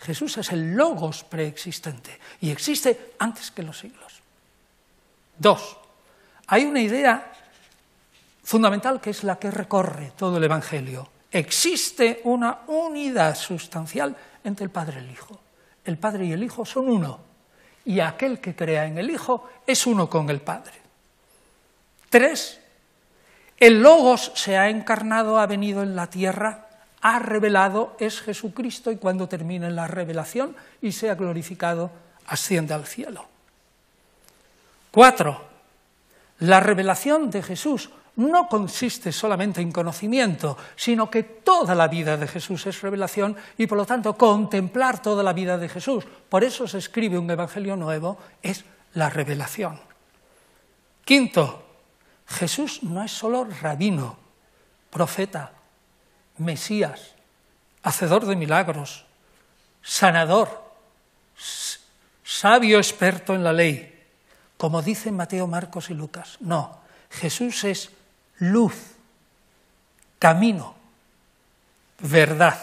Jesús es el logos preexistente y existe antes que los siglos. 2. Hay una idea fundamental que es la que recorre todo el Evangelio. Existe una unidad sustancial entre el Padre y el Hijo. El Padre y el Hijo son uno. Y aquel que crea en el Hijo es uno con el Padre. 3. El Logos se ha encarnado, ha venido en la tierra, ha revelado, es Jesucristo, y cuando termine la revelación y sea glorificado, asciende al cielo. 4. La revelación de Jesús no consiste solamente en conocimiento, sino que toda la vida de Jesús es revelación y, por lo tanto, contemplar toda la vida de Jesús. Por eso se escribe un evangelio nuevo, es la revelación. 5. Jesús no es solo rabino, profeta, Mesías, hacedor de milagros, sanador, sabio experto en la ley, como dicen Mateo, Marcos y Lucas. No, Jesús es luz, camino, verdad,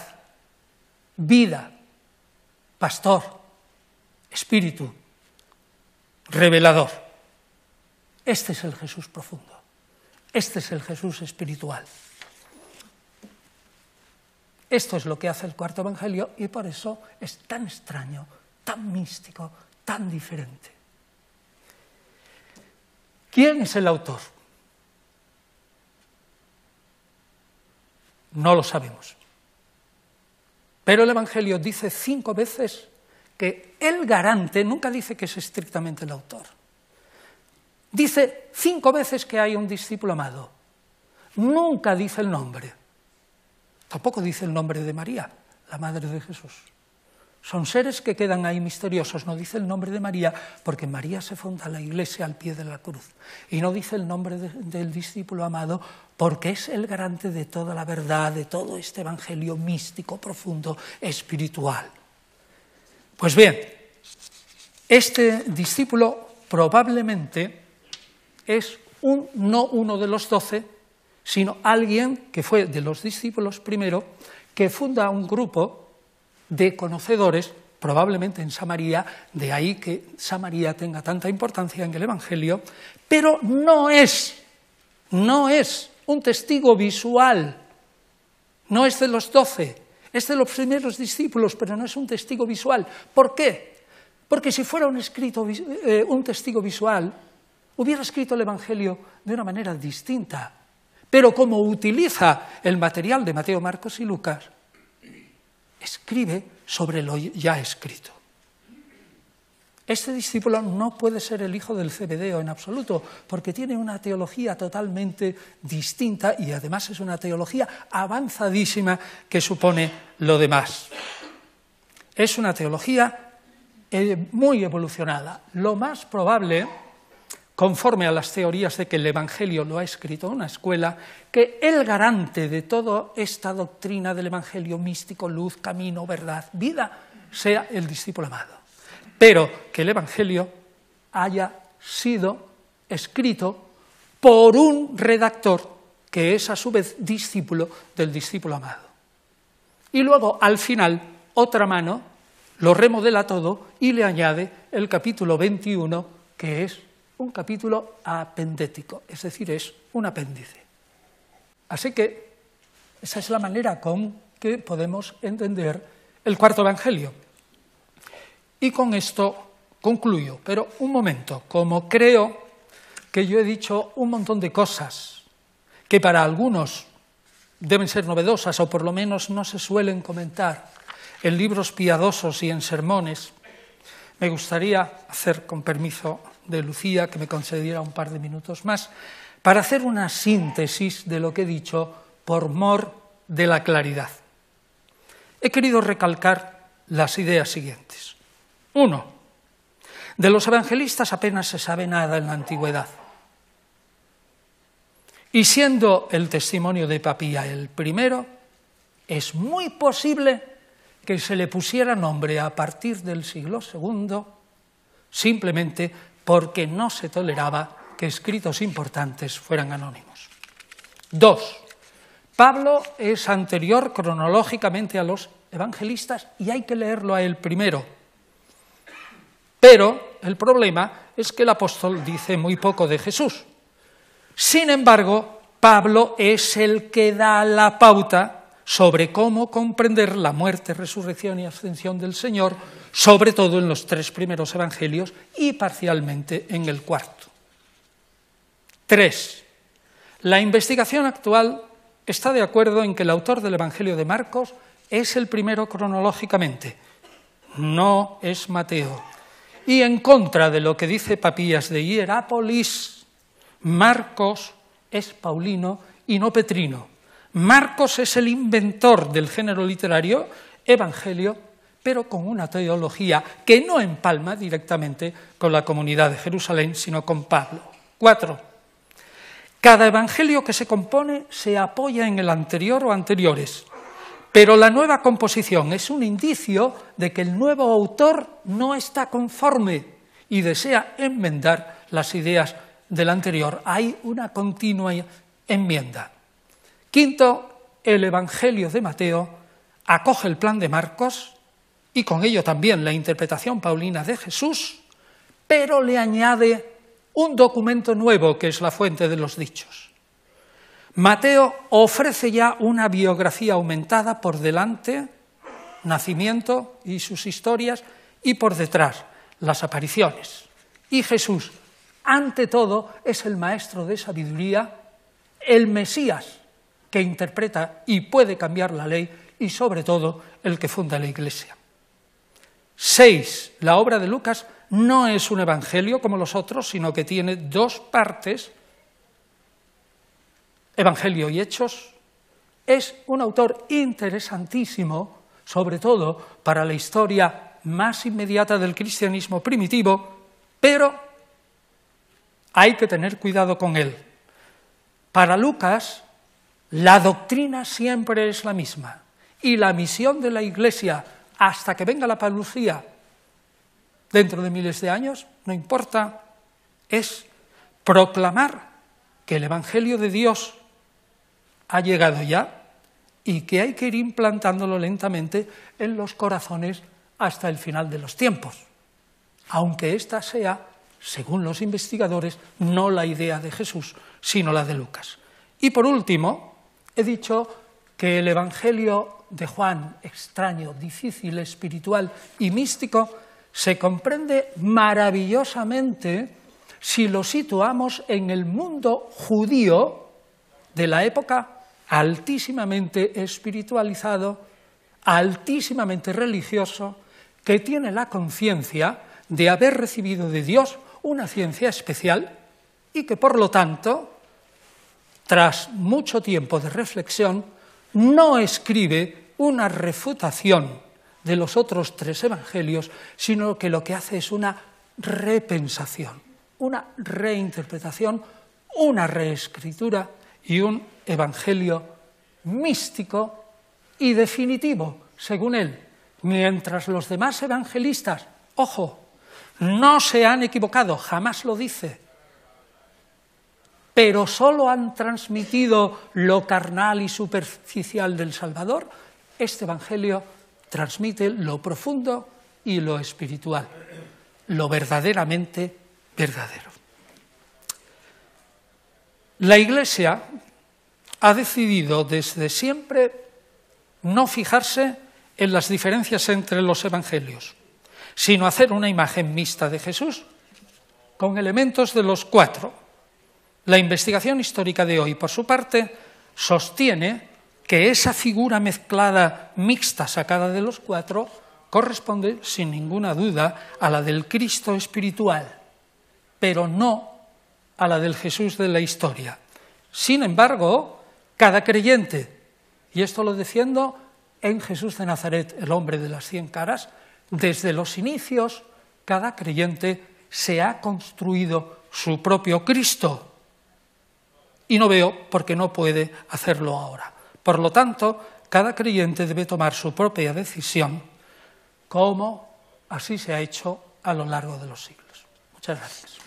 vida, pastor, espíritu, revelador. Este es el Jesús profundo, este es el Jesús espiritual. Esto es lo que hace el cuarto evangelio y por eso es tan extraño, tan místico, tan diferente. ¿Quién es el autor? No lo sabemos. Pero el Evangelio dice 5 veces que el garante, nunca dice que es estrictamente el autor. Dice 5 veces que hay un discípulo amado. Nunca dice el nombre. Tampoco dice el nombre de María, la madre de Jesús. Son seres que quedan ahí misteriosos. No dice el nombre de María porque María se funda la iglesia al pie de la cruz. Y no dice el nombre del discípulo amado porque es el garante de toda la verdad, de todo este evangelio místico, profundo, espiritual. Pues bien, este discípulo probablemente es no uno de los 12, sino alguien que fue de los discípulos primero, que funda un grupo de conocedores, probablemente en Samaria, de ahí que Samaria tenga tanta importancia en el Evangelio, pero no es un testigo visual, no es de los 12, es de los primeros discípulos, pero no es un testigo visual. ¿Por qué? Porque si fuera un testigo visual, hubiera escrito el Evangelio de una manera distinta, pero como utiliza el material de Mateo, Marcos y Lucas, escribe sobre lo ya escrito. Este discípulo no puede ser el hijo del Zebedeo en absoluto, porque tiene una teología totalmente distinta y además es una teología avanzadísima que supone lo demás. Es una teología muy evolucionada. Lo más probable, conforme a las teorías de que el Evangelio lo ha escrito una escuela, que el garante de toda esta doctrina del Evangelio místico, luz, camino, verdad, vida, sea el discípulo amado. Pero que el Evangelio haya sido escrito por un redactor que es a su vez discípulo del discípulo amado. Y luego, al final, otra mano lo remodela todo y le añade el capítulo 21, que es un capítulo apendético, es decir, es un apéndice. Así que esa es la manera con que podemos entender el cuarto evangelio. Y con esto concluyo, pero un momento, como creo que yo he dicho un montón de cosas que para algunos deben ser novedosas o por lo menos no se suelen comentar en libros piadosos y en sermones, me gustaría hacer, con permiso de Lucía, que me concediera un par de minutos más, para hacer una síntesis de lo que he dicho por mor de la claridad. He querido recalcar las ideas siguientes. 1. De los evangelistas apenas se sabe nada en la antigüedad. Y siendo el testimonio de Papía el primero, es muy posible que se le pusiera nombre a partir del siglo II, simplemente porque no se toleraba que escritos importantes fueran anónimos. 2. Pablo es anterior cronológicamente a los evangelistas y hay que leerlo a él primero. Pero el problema es que el apóstol dice muy poco de Jesús. Sin embargo, Pablo es el que da la pauta sobre cómo comprender la muerte, resurrección y ascensión del Señor, sobre todo en los 3 primeros evangelios y parcialmente en el cuarto. 3. La investigación actual está de acuerdo en que el autor del Evangelio de Marcos es el primero cronológicamente, no es Mateo. Y en contra de lo que dice Papías de Hierápolis, Marcos es paulino y no petrino. Marcos es el inventor del género literario evangelio, pero con una teología que no empalma directamente con la comunidad de Jerusalén, sino con Pablo. 4. Cada evangelio que se compone se apoya en el anterior o anteriores, pero la nueva composición es un indicio de que el nuevo autor no está conforme y desea enmendar las ideas del anterior. Hay una continua enmienda. 5. El Evangelio de Mateo acoge el plan de Marcos y con ello también la interpretación paulina de Jesús, pero le añade un documento nuevo que es la fuente de los dichos. Mateo ofrece ya una biografía aumentada por delante, nacimiento y sus historias, y por detrás las apariciones. Y Jesús, ante todo, es el maestro de sabiduría, el Mesías que interpreta y puede cambiar la ley y sobre todo el que funda la Iglesia. 6. La obra de Lucas no es un evangelio como los otros, sino que tiene 2 partes, Evangelio y Hechos. Es un autor interesantísimo, sobre todo para la historia más inmediata del cristianismo primitivo, pero hay que tener cuidado con él. Para Lucas, la doctrina siempre es la misma y la misión de la Iglesia hasta que venga la parucía dentro de miles de años, no importa, es proclamar que el Evangelio de Dios ha llegado ya y que hay que ir implantándolo lentamente en los corazones hasta el final de los tiempos, aunque esta sea, según los investigadores, no la idea de Jesús, sino la de Lucas. Y por último, he dicho que el Evangelio de Juan, extraño, difícil, espiritual y místico, se comprende maravillosamente si lo situamos en el mundo judío de la época, altísimamente espiritualizado, altísimamente religioso, que tiene la conciencia de haber recibido de Dios una ciencia especial y que, por lo tanto, tras mucho tiempo de reflexión, no escribe una refutación de los otros 3 evangelios, sino que lo que hace es una repensación, una reinterpretación, una reescritura y un evangelio místico y definitivo, según él. Mientras los demás evangelistas, ojo, no se han equivocado, jamás lo dice, pero solo han transmitido lo carnal y superficial del Salvador, este evangelio transmite lo profundo y lo espiritual, lo verdaderamente verdadero. La Iglesia ha decidido desde siempre no fijarse en las diferencias entre los evangelios, sino hacer una imagen mixta de Jesús con elementos de los 4. La investigación histórica de hoy, por su parte, sostiene que esa figura mezclada, mixta, sacada de los 4, corresponde, sin ninguna duda, a la del Cristo espiritual, pero no a la del Jesús de la historia. Sin embargo, cada creyente, y esto lo defiendo en Jesús de Nazaret, el hombre de las 100 caras, desde los inicios, cada creyente se ha construido su propio Cristo. Y no veo por qué no puede hacerlo ahora. Por lo tanto, cada creyente debe tomar su propia decisión, como así se ha hecho a lo largo de los siglos. Muchas gracias.